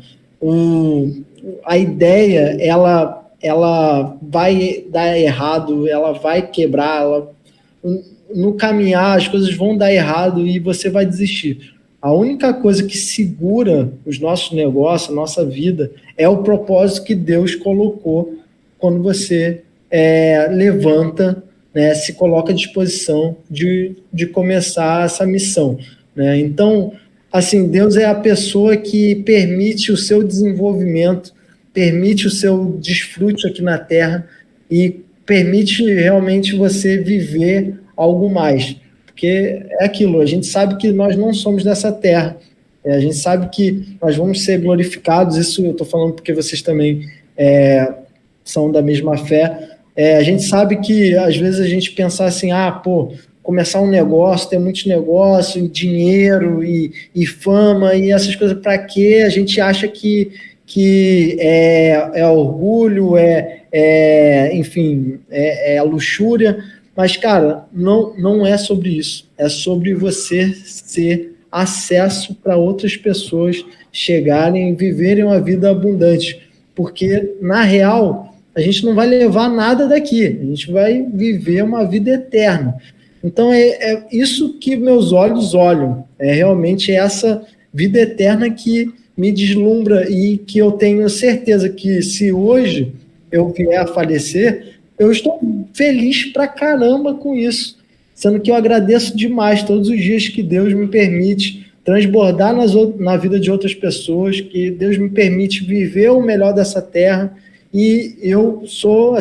a ideia, ela vai dar errado, ela vai quebrar, no caminhar as coisas vão dar errado e você vai desistir. A única coisa que segura os nossos negócios, a nossa vida, é o propósito que Deus colocou quando você levanta, né, se coloca à disposição de começar essa missão, né? Então, assim, Deus é a pessoa que permite o seu desenvolvimento, permite o seu desfrute aqui na Terra e permite realmente você viver algo mais. Porque é aquilo, a gente sabe que nós não somos dessa Terra, a gente sabe que nós vamos ser glorificados, isso eu estou falando porque vocês também são da mesma fé. A gente sabe que às vezes a gente pensa assim, começar um negócio, ter muitos negócios, dinheiro e fama e essas coisas, para quê? A gente acha que é orgulho, enfim, é luxúria, mas, cara, não é sobre isso, é sobre você ser acesso para outras pessoas chegarem e viverem uma vida abundante, porque, na real, a gente não vai levar nada daqui, a gente vai viver uma vida eterna. Então, é isso que meus olhos olham, é realmente essa vida eterna que me deslumbra e que eu tenho certeza que se hoje eu vier a falecer, eu estou feliz pra caramba com isso, sendo que eu agradeço demais todos os dias que Deus me permite transbordar na vida de outras pessoas, que Deus me permite viver o melhor dessa terra, e eu sou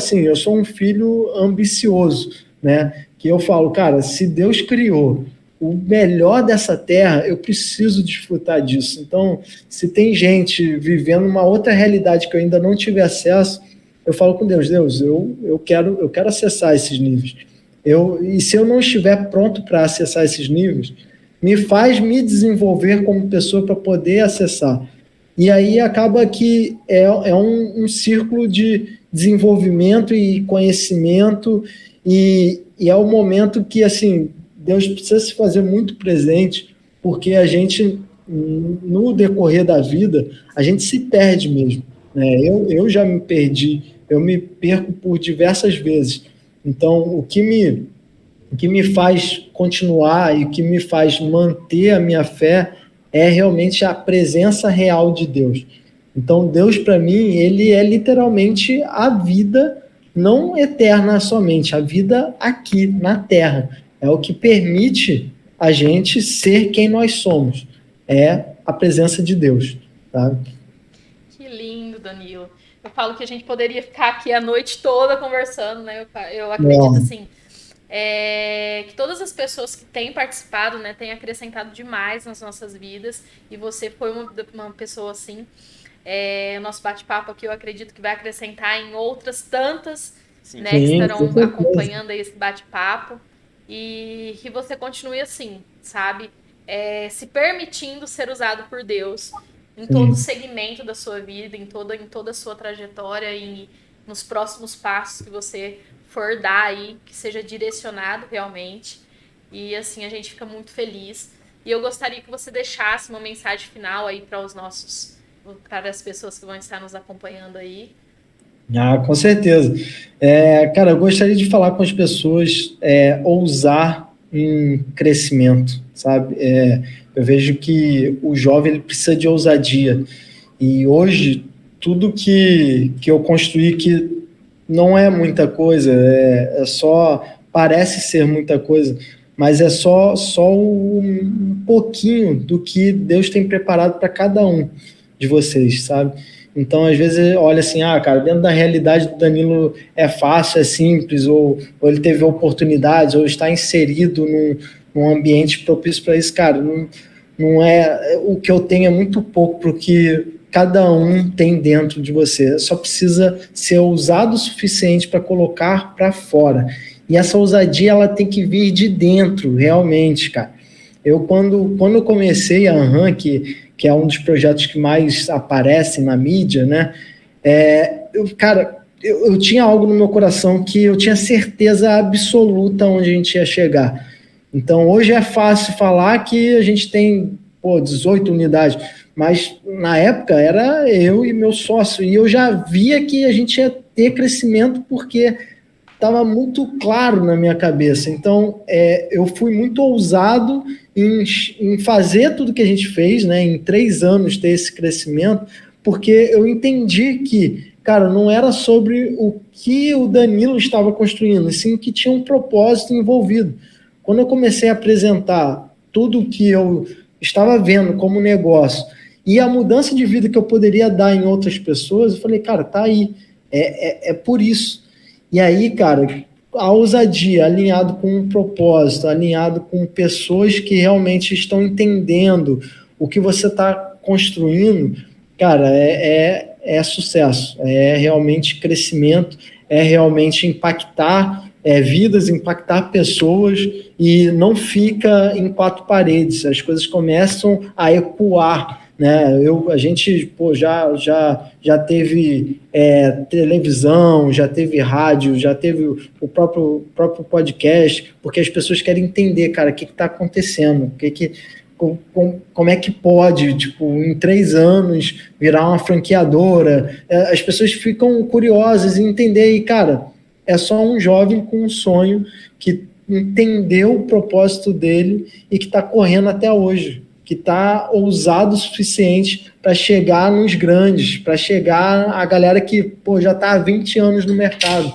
um filho ambicioso, né? Que eu falo, cara, se Deus criou o melhor dessa terra, eu preciso desfrutar disso. Então, se tem gente vivendo uma outra realidade que eu ainda não tive acesso, eu falo com Deus, eu quero acessar esses níveis. E se eu não estiver pronto para acessar esses níveis, me faz me desenvolver como pessoa para poder acessar. e aí acaba que é um círculo de desenvolvimento e conhecimento, e é o momento que, assim, Deus precisa se fazer muito presente, porque a gente, no decorrer da vida, a gente se perde mesmo, né? Eu já me perdi, eu me perco por diversas vezes. Então, o que me faz continuar e o que me faz manter a minha fé é realmente a presença real de Deus. Então, Deus, para mim, ele é literalmente a vida, não eterna somente, a vida aqui na Terra. É o que permite a gente ser quem nós somos. É a presença de Deus, tá? Que lindo, Danilo. Eu falo que a gente poderia ficar aqui a noite toda conversando, né? Eu acredito, assim, que todas as pessoas que têm participado, né, têm acrescentado demais nas nossas vidas, e você foi uma pessoa assim. O nosso bate-papo aqui, eu acredito que vai acrescentar em outras tantas, Sim. né, que estarão com certeza. acompanhando aí esse bate-papo, e que você continue assim, sabe? Se permitindo ser usado por Deus em todo o segmento da sua vida, em toda a sua trajetória e nos próximos passos que você for dar aí, que seja direcionado realmente. E assim, a gente fica muito feliz. E eu gostaria que você deixasse uma mensagem final aí para as pessoas que vão estar nos acompanhando aí. Ah, com certeza. Cara, eu gostaria de falar com as pessoas, ousar em crescimento, sabe? Eu vejo que o jovem ele precisa de ousadia. E hoje, tudo que eu construí que não é muita coisa, só parece ser muita coisa, mas é só um pouquinho do que Deus tem preparado para cada um de vocês, sabe? Então, às vezes, olha assim, cara, dentro da realidade do Danilo é fácil, é simples, ou ele teve oportunidades, ou está inserido num ambiente propício para isso. Cara, não é, o que eu tenho é muito pouco para o que cada um tem dentro de você. Só precisa ser ousado o suficiente para colocar para fora. E essa ousadia, ela tem que vir de dentro, realmente, cara. Quando eu comecei a Anham, que é um dos projetos que mais aparecem na mídia, né? Eu tinha algo no meu coração que eu tinha certeza absoluta onde a gente ia chegar. Então, hoje é fácil falar que a gente tem 18 unidades, mas na época era eu e meu sócio, e eu já via que a gente ia ter crescimento porque estava muito claro na minha cabeça. Então, eu fui muito ousado em fazer tudo que a gente fez, né, em 3 anos ter esse crescimento, porque eu entendi que, cara, não era sobre o que o Danilo estava construindo, sim que tinha um propósito envolvido. Quando eu comecei a apresentar tudo que eu estava vendo como negócio e a mudança de vida que eu poderia dar em outras pessoas, eu falei, cara, tá aí, é por isso. E aí, cara, a ousadia alinhado com um propósito, alinhado com pessoas que realmente estão entendendo o que você está construindo, cara, é sucesso, é realmente crescimento, é realmente impactar vidas, impactar pessoas, e não fica em 4 paredes, as coisas começam a ecoar, né? A gente já teve televisão, já teve rádio, já teve o próprio podcast, porque as pessoas querem entender, cara, o que está acontecendo, como é que pode, tipo, em 3 anos virar uma franqueadora. As pessoas ficam curiosas em entender, e, cara, é só um jovem com um sonho que entendeu o propósito dele e que está correndo até hoje, que está ousado o suficiente para chegar nos grandes, para chegar a galera que já está há 20 anos no mercado.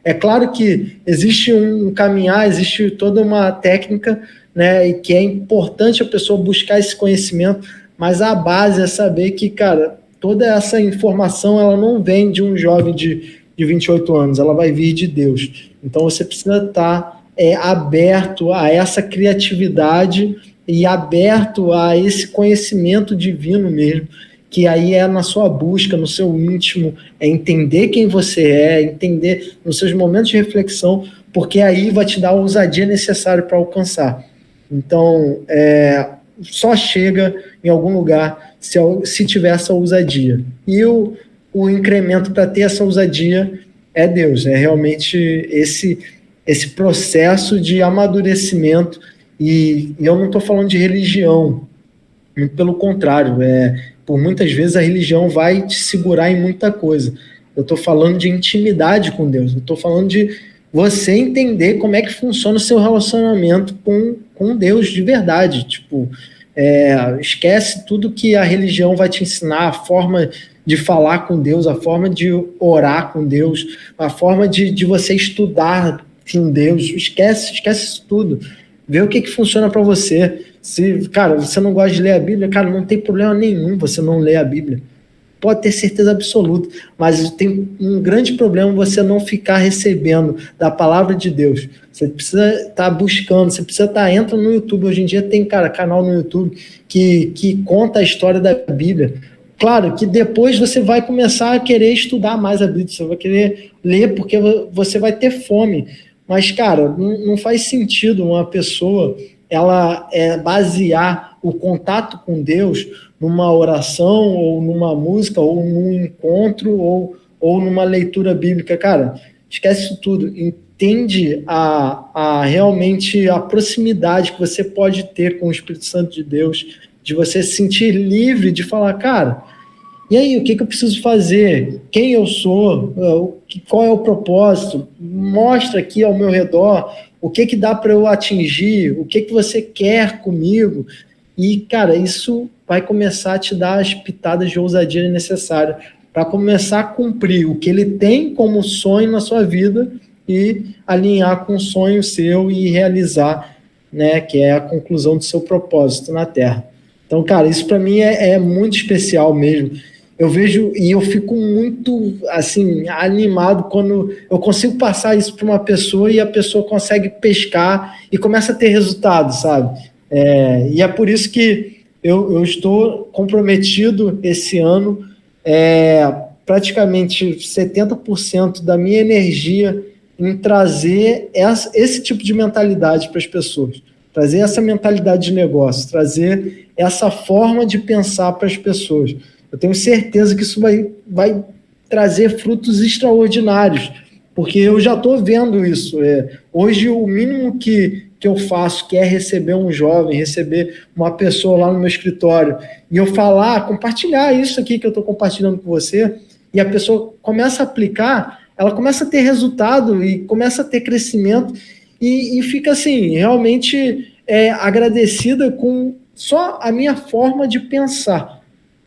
É claro que existe um caminhar, existe toda uma técnica, né, e que é importante a pessoa buscar esse conhecimento, mas a base é saber que, cara, toda essa informação ela não vem de um jovem de 28 anos, ela vai vir de Deus. Então você precisa estar aberto a essa criatividade e aberto a esse conhecimento divino mesmo, que aí é na sua busca, no seu íntimo, é entender quem você é, entender nos seus momentos de reflexão, porque aí vai te dar a ousadia necessária para alcançar. Então, só chega em algum lugar se tiver essa ousadia. E o incremento para ter essa ousadia é Deus, é realmente esse processo de amadurecimento. E eu não estou falando de religião, muito pelo contrário, por muitas vezes a religião vai te segurar em muita coisa. Eu estou falando de intimidade com Deus, eu estou falando de você entender como é que funciona o seu relacionamento com Deus de verdade. Tipo, esquece tudo que a religião vai te ensinar, a forma de falar com Deus, a forma de orar com Deus, a forma de você estudar com Deus. Esquece isso tudo. Vê o que funciona para você. Se, cara, você não gosta de ler a Bíblia, cara, não tem problema nenhum você não ler a Bíblia. Pode ter certeza absoluta, mas tem um grande problema você não ficar recebendo da palavra de Deus. Você precisa estar buscando, você precisa estar, entra no YouTube. Hoje em dia tem, cara, canal no YouTube que conta a história da Bíblia. Claro que depois você vai começar a querer estudar mais a Bíblia, você vai querer ler porque você vai ter fome. Mas, cara, não faz sentido uma pessoa ela basear o contato com Deus numa oração, ou numa música, ou num encontro, ou numa leitura bíblica. Cara, esquece isso tudo. Entende realmente a proximidade que você pode ter com o Espírito Santo de Deus, de você se sentir livre de falar, cara, e aí, o que eu preciso fazer? Quem eu sou? Qual é o propósito? Mostra aqui ao meu redor o que dá para eu atingir, o que você quer comigo. E, cara, isso vai começar a te dar as pitadas de ousadia necessárias para começar a cumprir o que ele tem como sonho na sua vida e alinhar com o sonho seu e realizar, né, que é a conclusão do seu propósito na Terra. Então, cara, isso para mim é muito especial mesmo. Eu vejo e eu fico muito, assim, animado quando eu consigo passar isso para uma pessoa e a pessoa consegue pescar e começa a ter resultado, sabe? E é por isso que eu estou comprometido esse ano, praticamente 70% da minha energia em trazer esse tipo de mentalidade para as pessoas, trazer essa mentalidade de negócio, trazer essa forma de pensar para as pessoas. Eu tenho certeza que isso vai trazer frutos extraordinários, porque eu já estou vendo isso. Hoje, o mínimo que eu faço, que é receber um jovem, receber uma pessoa lá no meu escritório, e eu compartilhar isso aqui que eu estou compartilhando com você, e a pessoa começa a aplicar, ela começa a ter resultado e começa a ter crescimento, e fica assim, realmente agradecida com só a minha forma de pensar.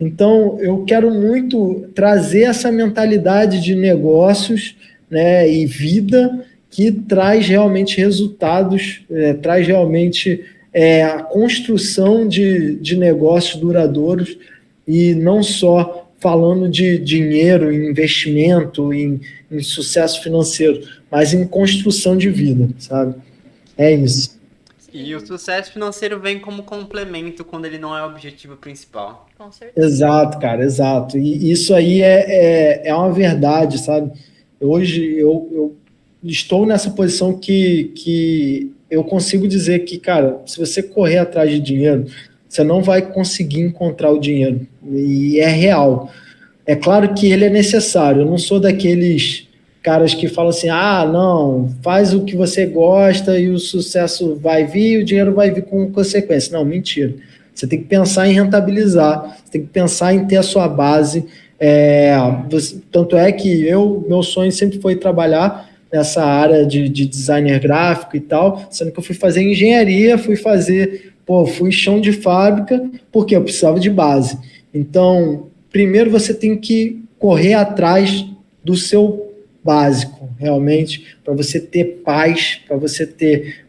Então, eu quero muito trazer essa mentalidade de negócios, né, e vida que traz realmente resultados, traz realmente a construção de negócios duradouros, e não só falando de dinheiro, em investimento, em sucesso financeiro, mas em construção de vida, sabe? É isso. E o sucesso financeiro vem como complemento quando ele não é o objetivo principal. Com certeza. Exato, cara, exato. E isso aí é uma verdade, sabe? Hoje eu estou nessa posição que eu consigo dizer que, cara, se você correr atrás de dinheiro, você não vai conseguir encontrar o dinheiro. E é real. É claro que ele é necessário. Eu não sou daqueles caras que falam assim, não, faz o que você gosta e o sucesso vai vir, e o dinheiro vai vir com consequência. Não, mentira. Você tem que pensar em rentabilizar, você tem que pensar em ter a sua base. Tanto é que meu sonho sempre foi trabalhar nessa área de designer gráfico e tal, sendo que eu fui fazer engenharia, fui chão de fábrica, porque eu precisava de base. Então, primeiro você tem que correr atrás do seu básico, realmente, para você ter paz, para você ter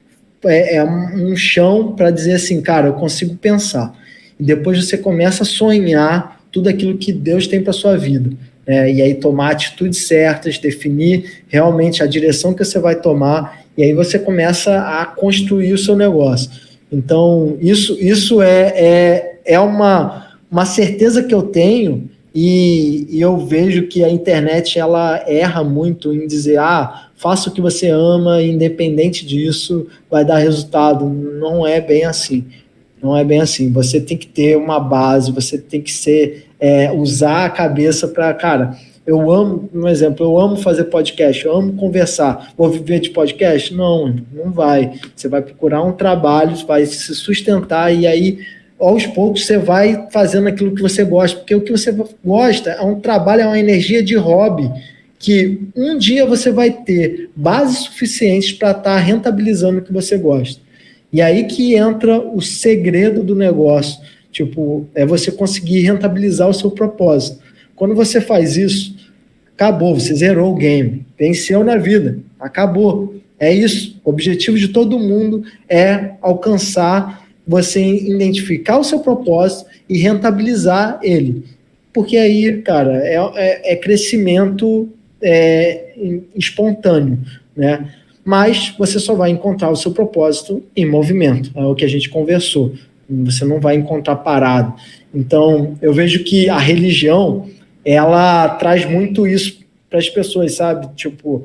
um chão para dizer assim, cara, eu consigo pensar. E depois você começa a sonhar tudo aquilo que Deus tem para sua vida. E aí tomar atitudes certas, definir realmente a direção que você vai tomar, e aí você começa a construir o seu negócio. Então, isso é uma certeza que eu tenho. E eu vejo que a internet ela erra muito em dizer, faça o que você ama, independente disso, vai dar resultado. Não é bem assim. Não é bem assim. Você tem que ter uma base, você tem que usar a cabeça para, cara, eu amo, um exemplo, eu amo fazer podcast, eu amo conversar. Vou viver de podcast? Não, não vai. Você vai procurar um trabalho, vai se sustentar e aí, aos poucos, você vai fazendo aquilo que você gosta, porque o que você gosta é um trabalho, é uma energia de hobby, que um dia você vai ter bases suficientes para estar rentabilizando o que você gosta. E aí que entra o segredo do negócio, tipo, é você conseguir rentabilizar o seu propósito. Quando você faz isso, acabou, você zerou o game, venceu na vida, acabou. É isso, o objetivo de todo mundo é alcançar, você identificar o seu propósito e rentabilizar ele. Porque aí, cara, é crescimento espontâneo, né? Mas você só vai encontrar o seu propósito em movimento, é o que a gente conversou. Você não vai encontrar parado. Então, eu vejo que a religião, ela traz muito isso para as pessoas, sabe? Tipo,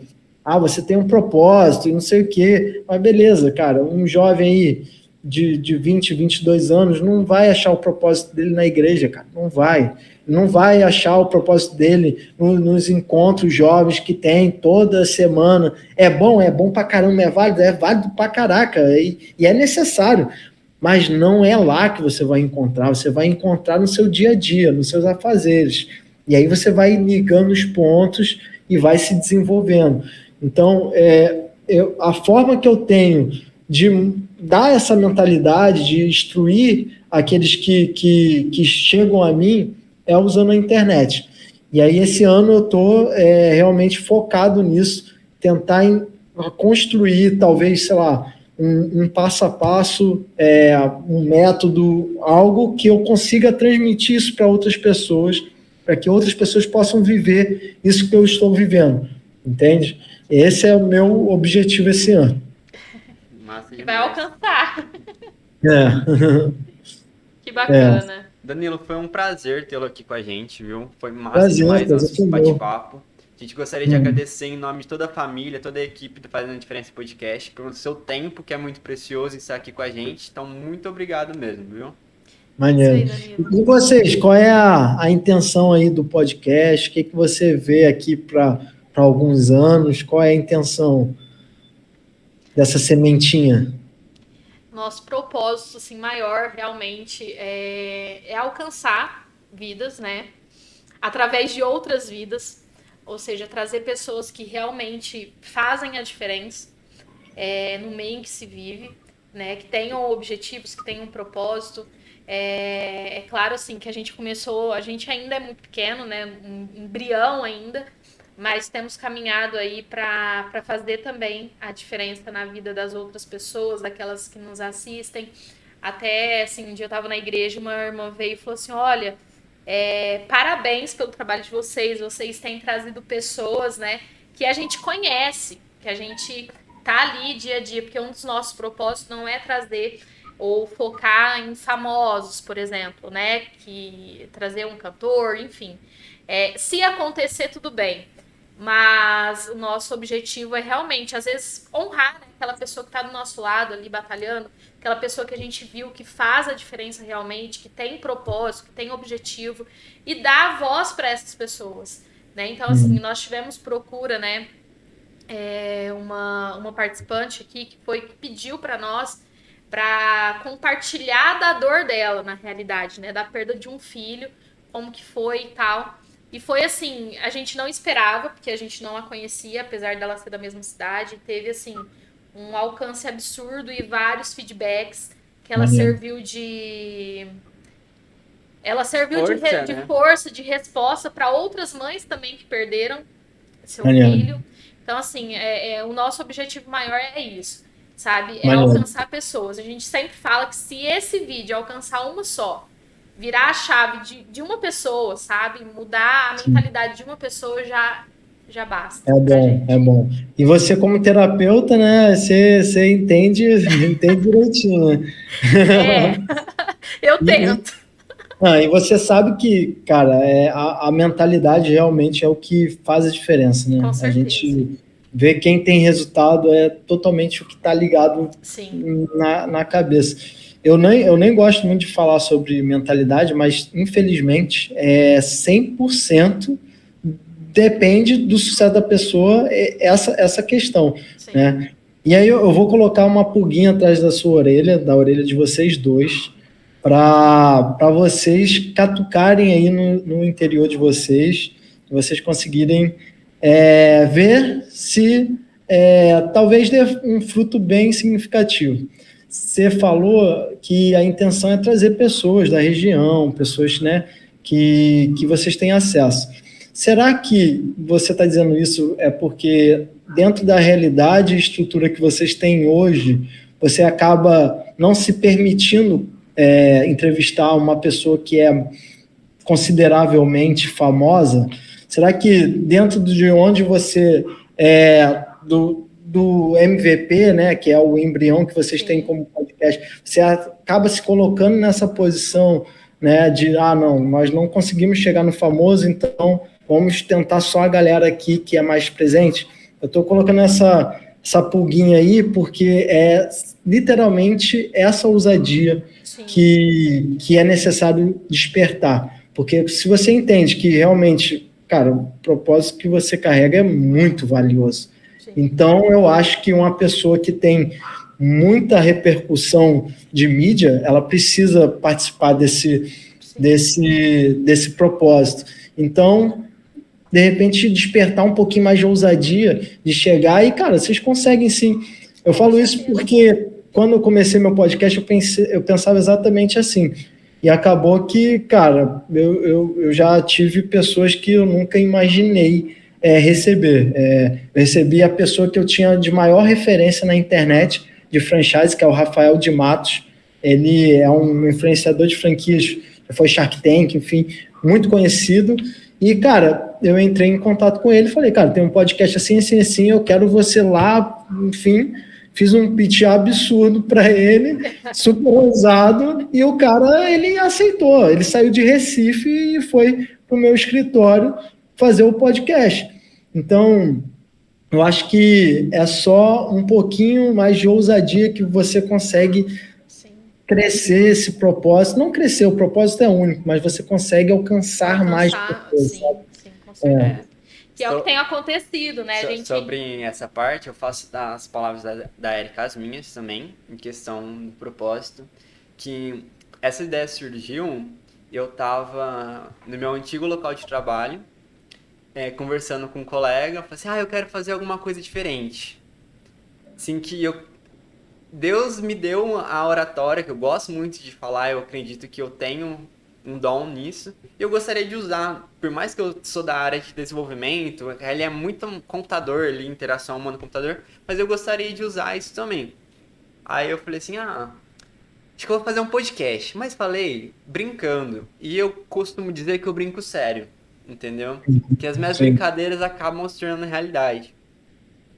você tem um propósito e não sei o quê. Mas beleza, cara, um jovem aí de 20, 22 anos não vai achar o propósito dele na igreja, cara. Não vai. Não vai achar o propósito dele nos encontros jovens que tem toda semana. É bom pra caramba, é válido pra caraca, e é necessário. Mas não é lá que você vai encontrar no seu dia a dia, nos seus afazeres. E aí você vai ligando os pontos e vai se desenvolvendo. Então, a forma que eu tenho de dar essa mentalidade, de instruir aqueles que chegam a mim, é usando a internet. E aí, esse ano, eu estou realmente focado nisso, tentar construir, talvez, sei lá, um passo a passo, um método, algo que eu consiga transmitir isso para outras pessoas, para que outras pessoas possam viver isso que eu estou vivendo, entende? Esse é o meu objetivo esse ano. Massa demais. Que vai alcançar. Que bacana. Danilo, foi um prazer tê-lo aqui com a gente, viu? Foi massa demais nosso bate-papo. A gente gostaria de agradecer em nome de toda a família, toda a equipe do Fazendo a Diferença Podcast, pelo seu tempo, que é muito precioso, em estar aqui com a gente. Então, muito obrigado mesmo, viu? Maneiro. E vocês, qual é a intenção aí do podcast? O que você vê aqui para alguns anos? Qual é a intenção dessa sementinha? Nosso propósito, assim, maior, realmente, é alcançar vidas, né? Através de outras vidas. Ou seja, trazer pessoas que realmente fazem a diferença no meio em que se vive, né? Que tenham objetivos, que tenham um propósito. É claro, assim, que a gente ainda é muito pequeno, né? Um embrião ainda, mas temos caminhado aí para fazer também a diferença na vida das outras pessoas, daquelas que nos assistem. Até, assim, um dia eu estava na igreja, uma irmã veio e falou assim, olha... parabéns pelo trabalho de vocês têm trazido pessoas, né, que a gente conhece, que a gente tá ali dia a dia, porque um dos nossos propósitos não é trazer ou focar em famosos, por exemplo, né, que trazer um cantor, enfim, se acontecer tudo bem, mas o nosso objetivo é realmente, às vezes, honrar, né, aquela pessoa que está do nosso lado ali batalhando, aquela pessoa que a gente viu que faz a diferença realmente, que tem propósito, que tem objetivo, e dar voz para essas pessoas, né? Então, assim, nós tivemos procura, né? Uma participante aqui que pediu para nós para compartilhar da dor dela, na realidade, né? Da perda de um filho, como que foi e tal. E foi assim, a gente não esperava, porque a gente não a conhecia, apesar dela ser da mesma cidade, teve assim um alcance absurdo e vários feedbacks que ela serviu de força, de resposta para outras mães também que perderam seu filho. Então, assim, o nosso objetivo maior é isso, sabe? É alcançar pessoas. A gente sempre fala que se esse vídeo alcançar uma só, virar a chave de uma pessoa, sabe? Mudar a mentalidade de uma pessoa já basta. É bom. E você, como terapeuta, né? Você entende direitinho, né? Eu tento. E você sabe que, cara, a mentalidade realmente é o que faz a diferença, né? Com certeza. A gente vê quem tem resultado é totalmente o que está ligado na cabeça. eu nem gosto muito de falar sobre mentalidade, mas infelizmente 100% depende do sucesso da pessoa essa questão, Sim. né? E aí eu vou colocar uma pulguinha atrás da sua orelha, da orelha de vocês dois, para vocês catucarem aí no interior de vocês conseguirem ver se talvez dê um fruto bem significativo. Você falou que a intenção é trazer pessoas da região, pessoas, né, que vocês têm acesso. Será que você está dizendo isso porque dentro da realidade e estrutura que vocês têm hoje, você acaba não se permitindo entrevistar uma pessoa que é consideravelmente famosa? Será que dentro de onde você do MVP, né, que é o embrião que vocês têm como podcast, você acaba se colocando nessa posição, né, de não, nós não conseguimos chegar no famoso, então vamos tentar só a galera aqui que é mais presente? Eu estou colocando essa pulguinha aí porque é literalmente essa ousadia que é necessário despertar. Porque se você entende que realmente, cara, o propósito que você carrega é muito valioso. Sim. Então, eu acho que uma pessoa que tem muita repercussão de mídia, ela precisa participar desse propósito. Então, de repente, despertar um pouquinho mais de ousadia, de chegar e, cara, vocês conseguem sim. Eu falo isso porque quando eu comecei meu podcast, eu pensava exatamente assim. E acabou que, cara, eu já tive pessoas que eu nunca imaginei receber. Eu recebi a pessoa que eu tinha de maior referência na internet de franchise, que é o Rafael de Matos. Ele é um influenciador de franquias, já foi Shark Tank, enfim, muito conhecido. E, cara, eu entrei em contato com ele e falei, cara, tem um podcast assim, assim, assim, eu quero você lá, enfim... Fiz um pitch absurdo para ele, super ousado, e o cara, ele aceitou. Ele saiu de Recife e foi para o meu escritório fazer o podcast. Então, eu acho que é só um pouquinho mais de ousadia que você consegue crescer esse propósito. Não crescer, o propósito é único, mas você consegue alcançar mais pessoas. Sim, com certeza. Que é o que tem acontecido, né, gente? Sobre essa parte, eu faço das palavras da Érica as minhas também, em questão do propósito, que essa ideia surgiu, eu estava no meu antigo local de trabalho, conversando com um colega, eu falei assim, eu quero fazer alguma coisa diferente. Assim que Deus me deu a oratória, que eu gosto muito de falar, eu acredito que eu tenho um dom nisso, e eu gostaria de usar, por mais que eu sou da área de desenvolvimento, ele é muito computador, ali, interação humano-computador, mas eu gostaria de usar isso também. Aí eu falei assim, acho que eu vou fazer um podcast, mas falei brincando, e eu costumo dizer que eu brinco sério, entendeu? Que as minhas brincadeiras acabam se tornando realidade.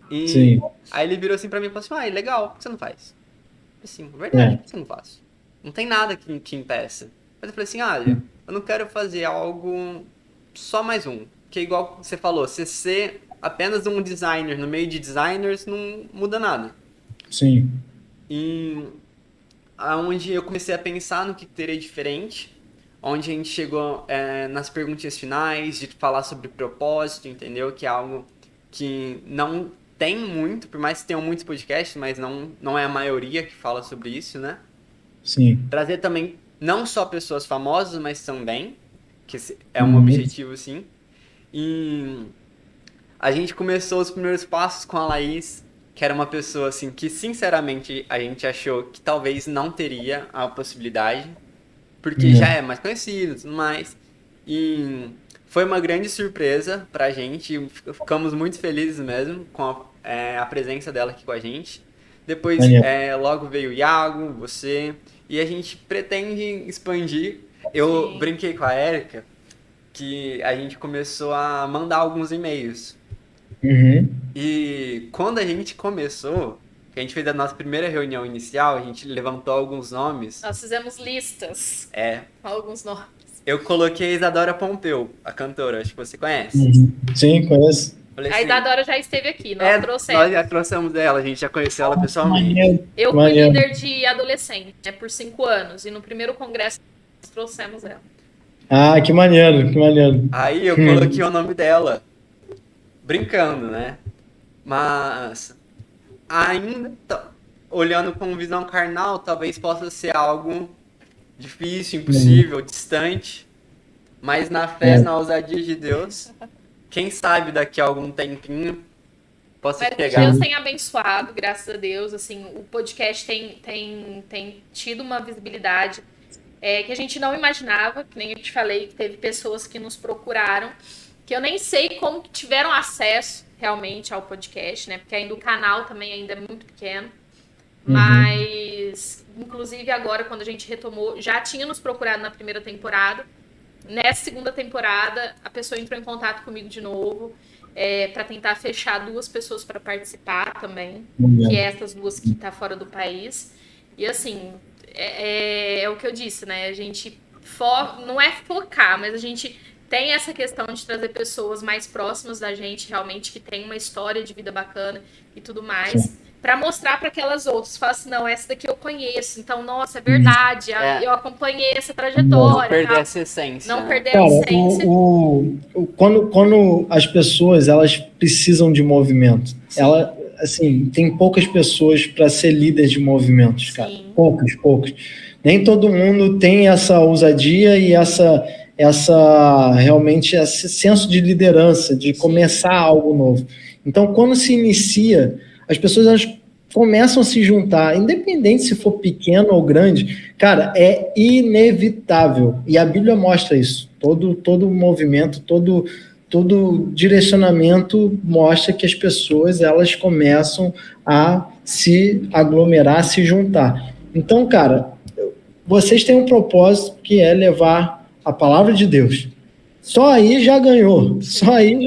E aí ele virou assim pra mim e falou assim, legal, por que você não faz? Eu falei assim, verdade, por que você não faz? Não tem nada que impeça. Mas eu falei assim, olha, eu não quero fazer algo só mais um. Que igual você falou, você ser apenas um designer no meio de designers não muda nada. Sim. E aonde eu comecei a pensar no que teria diferente, onde a gente chegou nas perguntas finais, de falar sobre propósito, entendeu? Que é algo que não tem muito, por mais que tenham muitos podcasts, mas não é a maioria que fala sobre isso, né? Sim. Trazer também não só pessoas famosas, mas também, que é um objetivo, sim. E a gente começou os primeiros passos com a Laís, que era uma pessoa, assim, que sinceramente a gente achou que talvez não teria a possibilidade, porque já é mais conhecido e tudo mais. E foi uma grande surpresa pra gente, ficamos muito felizes mesmo com a presença dela aqui com a gente. Depois, logo veio o Iago, você... E a gente pretende expandir. Eu brinquei com a Érica que a gente começou a mandar alguns e-mails. E quando a gente começou, que a gente fez a nossa primeira reunião inicial, a gente levantou alguns nomes. Nós fizemos listas. Com alguns nomes. Eu coloquei Isadora Pompeu, a cantora, acho que você conhece. Sim, conheço. Falei A assim, Isadora já esteve aqui, nós trouxemos. nós já trouxemos ela, a gente já conheceu ela pessoalmente. Maneiro. Eu fui Maneiro. líder de adolescente, né, por 5 anos. E no primeiro congresso nós trouxemos ela. Ah, que maneiro, que maneiro. Aí eu coloquei o nome dela, brincando, né? Mas ainda, olhando com visão carnal, talvez possa ser algo difícil, impossível, distante. Mas na fé, na ousadia de Deus, quem sabe daqui a algum tempinho possa Mas chegar. Deus tem abençoado, graças a Deus. Assim, o podcast tem tido uma visibilidade que a gente não imaginava, que nem eu te falei, que teve pessoas que nos procuraram, que eu nem sei como que tiveram acesso realmente ao podcast, né? Porque ainda o canal também ainda é muito pequeno. Mas, inclusive agora, quando a gente retomou, já tinha nos procurado na primeira temporada. Nessa segunda temporada, a pessoa entrou em contato comigo de novo para tentar fechar 2 pessoas para participar também, que é essas 2 que tá fora do país. E assim, é o que eu disse, né? A gente não é focar, mas a gente tem essa questão de trazer pessoas mais próximas da gente, realmente, que tem uma história de vida bacana e tudo mais, para mostrar para aquelas outras. Fala assim, não, essa daqui eu conheço, então, nossa, é verdade, eu acompanhei essa trajetória. Não perder essa essência. Não perder Cara, a essência. Quando as pessoas elas precisam de movimento, ela, assim, tem poucas pessoas para ser líderes de movimentos, cara. Sim. Poucas. Nem todo mundo tem essa ousadia e realmente esse senso de liderança, de começar algo novo. Então, quando se inicia, as pessoas elas começam a se juntar, independente se for pequeno ou grande, cara, é inevitável. E a Bíblia mostra isso. Todo movimento, todo direcionamento mostra que as pessoas elas começam a se aglomerar, a se juntar. Então, cara, vocês têm um propósito que é levar a palavra de Deus. Só aí já ganhou. Só aí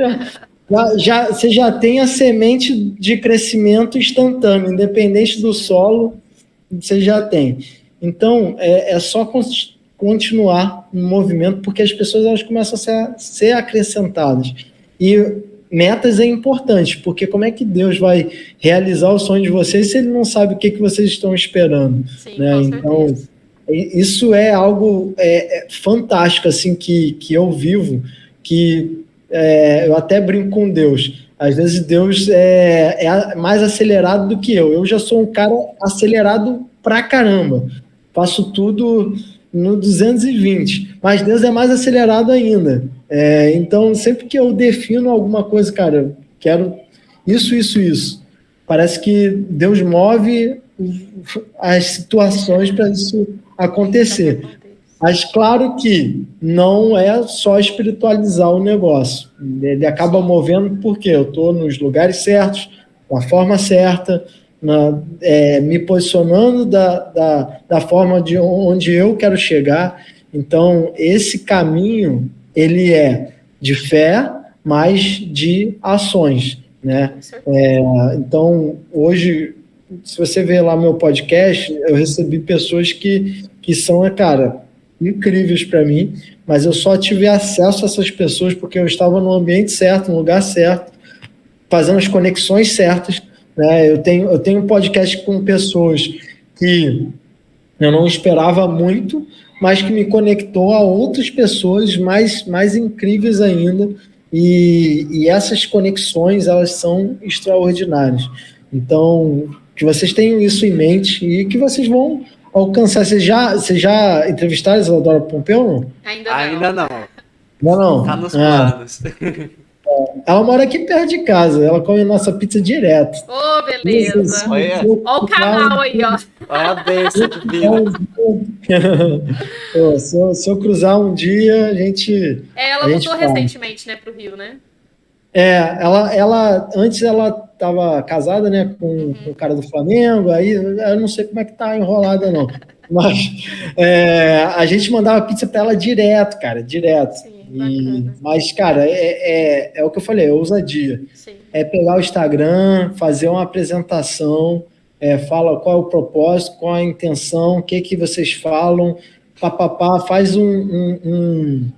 você já tem a semente de crescimento instantâneo, independente do solo, você já tem. Então, é só continuar no movimento, porque as pessoas elas começam a ser acrescentadas. E metas é importante, porque como é que Deus vai realizar o sonho de vocês se Ele não sabe o que vocês estão esperando? Sim, né? Então, isso é algo fantástico, assim, que eu vivo, que eu até brinco com Deus. Às vezes Deus é mais acelerado do que eu. Eu já sou um cara acelerado pra caramba. Faço tudo no 220. Mas Deus é mais acelerado ainda. Então, sempre que eu defino alguma coisa, cara, eu quero isso. Parece que Deus move as situações para isso acontecer. Mas claro que não é só espiritualizar o negócio. Ele acaba movendo porque eu estou nos lugares certos, com a forma certa, me posicionando da forma de onde eu quero chegar. Então, esse caminho, ele é de fé, mas de ações, né? Então, hoje, se você ver lá meu podcast, eu recebi pessoas que são, cara, incríveis para mim, mas eu só tive acesso a essas pessoas porque eu estava no ambiente certo, no lugar certo, fazendo as conexões certas, né? Eu tenho um podcast com pessoas que eu não esperava muito, mas que me conectou a outras pessoas mais incríveis ainda, e essas conexões, elas são extraordinárias. Então, que vocês tenham isso em mente e que vocês vão alcançar. Vocês já entrevistaram a Isadora Pompeu, não? Ainda não. Não. Tá nos planos. Ela mora aqui perto de casa. Ela come nossa pizza direto. Ô, beleza. Olha o canal aí, ó. Olha a bênção de vida. Se eu cruzar um dia, a gente... Ela mudou recentemente, né, pro Rio, né? Ela antes ela estava casada, né, com o cara do Flamengo, aí eu não sei como é que tá enrolada, não. Mas a gente mandava pizza para ela direto, cara, direto. Sim, mas, cara, é o que eu falei, é ousadia. Sim. É pegar o Instagram, fazer uma apresentação, fala qual é o propósito, qual a intenção, o que vocês falam, papapá, faz um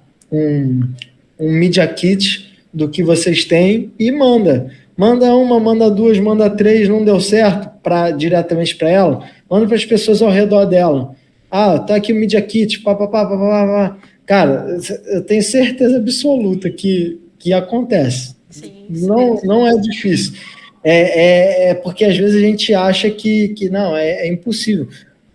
Media Kit, do que vocês têm e manda. Manda uma, manda duas, manda três, não deu certo diretamente para ela, manda para as pessoas ao redor dela. Ah, tá aqui o Media Kit, papapá. Cara, eu tenho certeza absoluta que acontece. Sim, não é difícil. É porque às vezes a gente acha que não, é impossível.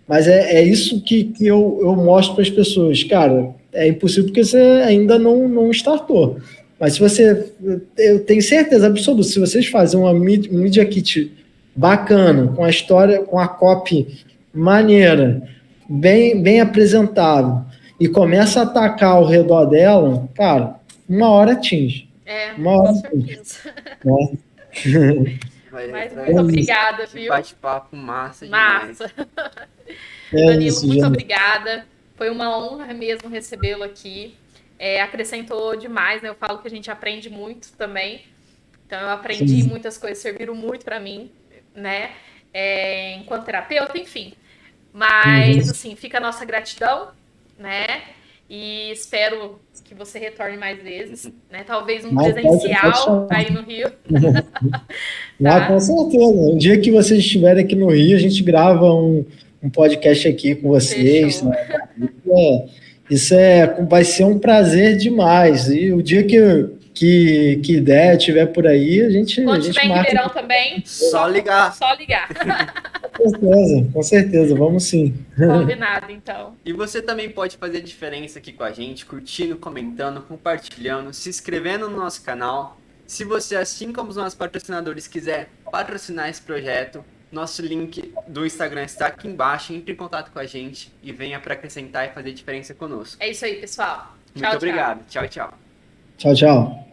Mas é isso que eu mostro para as pessoas. Cara, é impossível porque você ainda não startou. Mas se você... Eu tenho certeza absoluta, se vocês fazem um Media Kit bacana, com a história, com a copy maneira, bem apresentável, e começa a atacar ao redor dela, cara, uma hora atinge. Uma hora com certeza. Mas muito obrigada, viu? Bate-papo massa demais. Danilo, muito obrigada. Foi uma honra mesmo recebê-lo aqui. Acrescentou demais, né? Eu falo que a gente aprende muito também. Então, eu aprendi muitas coisas, serviram muito para mim, né? Enquanto terapeuta, enfim. Mas, assim, fica a nossa gratidão, né? E espero que você retorne mais vezes, né? Talvez um presencial aí no Rio. Tá? Com certeza. O dia que vocês estiverem aqui no Rio, a gente grava um podcast aqui com vocês. Né? Isso vai ser um prazer demais. E o dia que der, estiver por aí, a gente. Quando estiver em Ribeirão também, só ligar. Com certeza, vamos sim. Combinado, então. E você também pode fazer diferença aqui com a gente, curtindo, comentando, compartilhando, se inscrevendo no nosso canal. Se você, assim como os nossos patrocinadores, quiser patrocinar esse projeto, nosso link do Instagram está aqui embaixo. Entre em contato com a gente e venha para acrescentar e fazer diferença conosco. É isso aí, pessoal. Muito obrigado. Tchau, tchau. Tchau, tchau.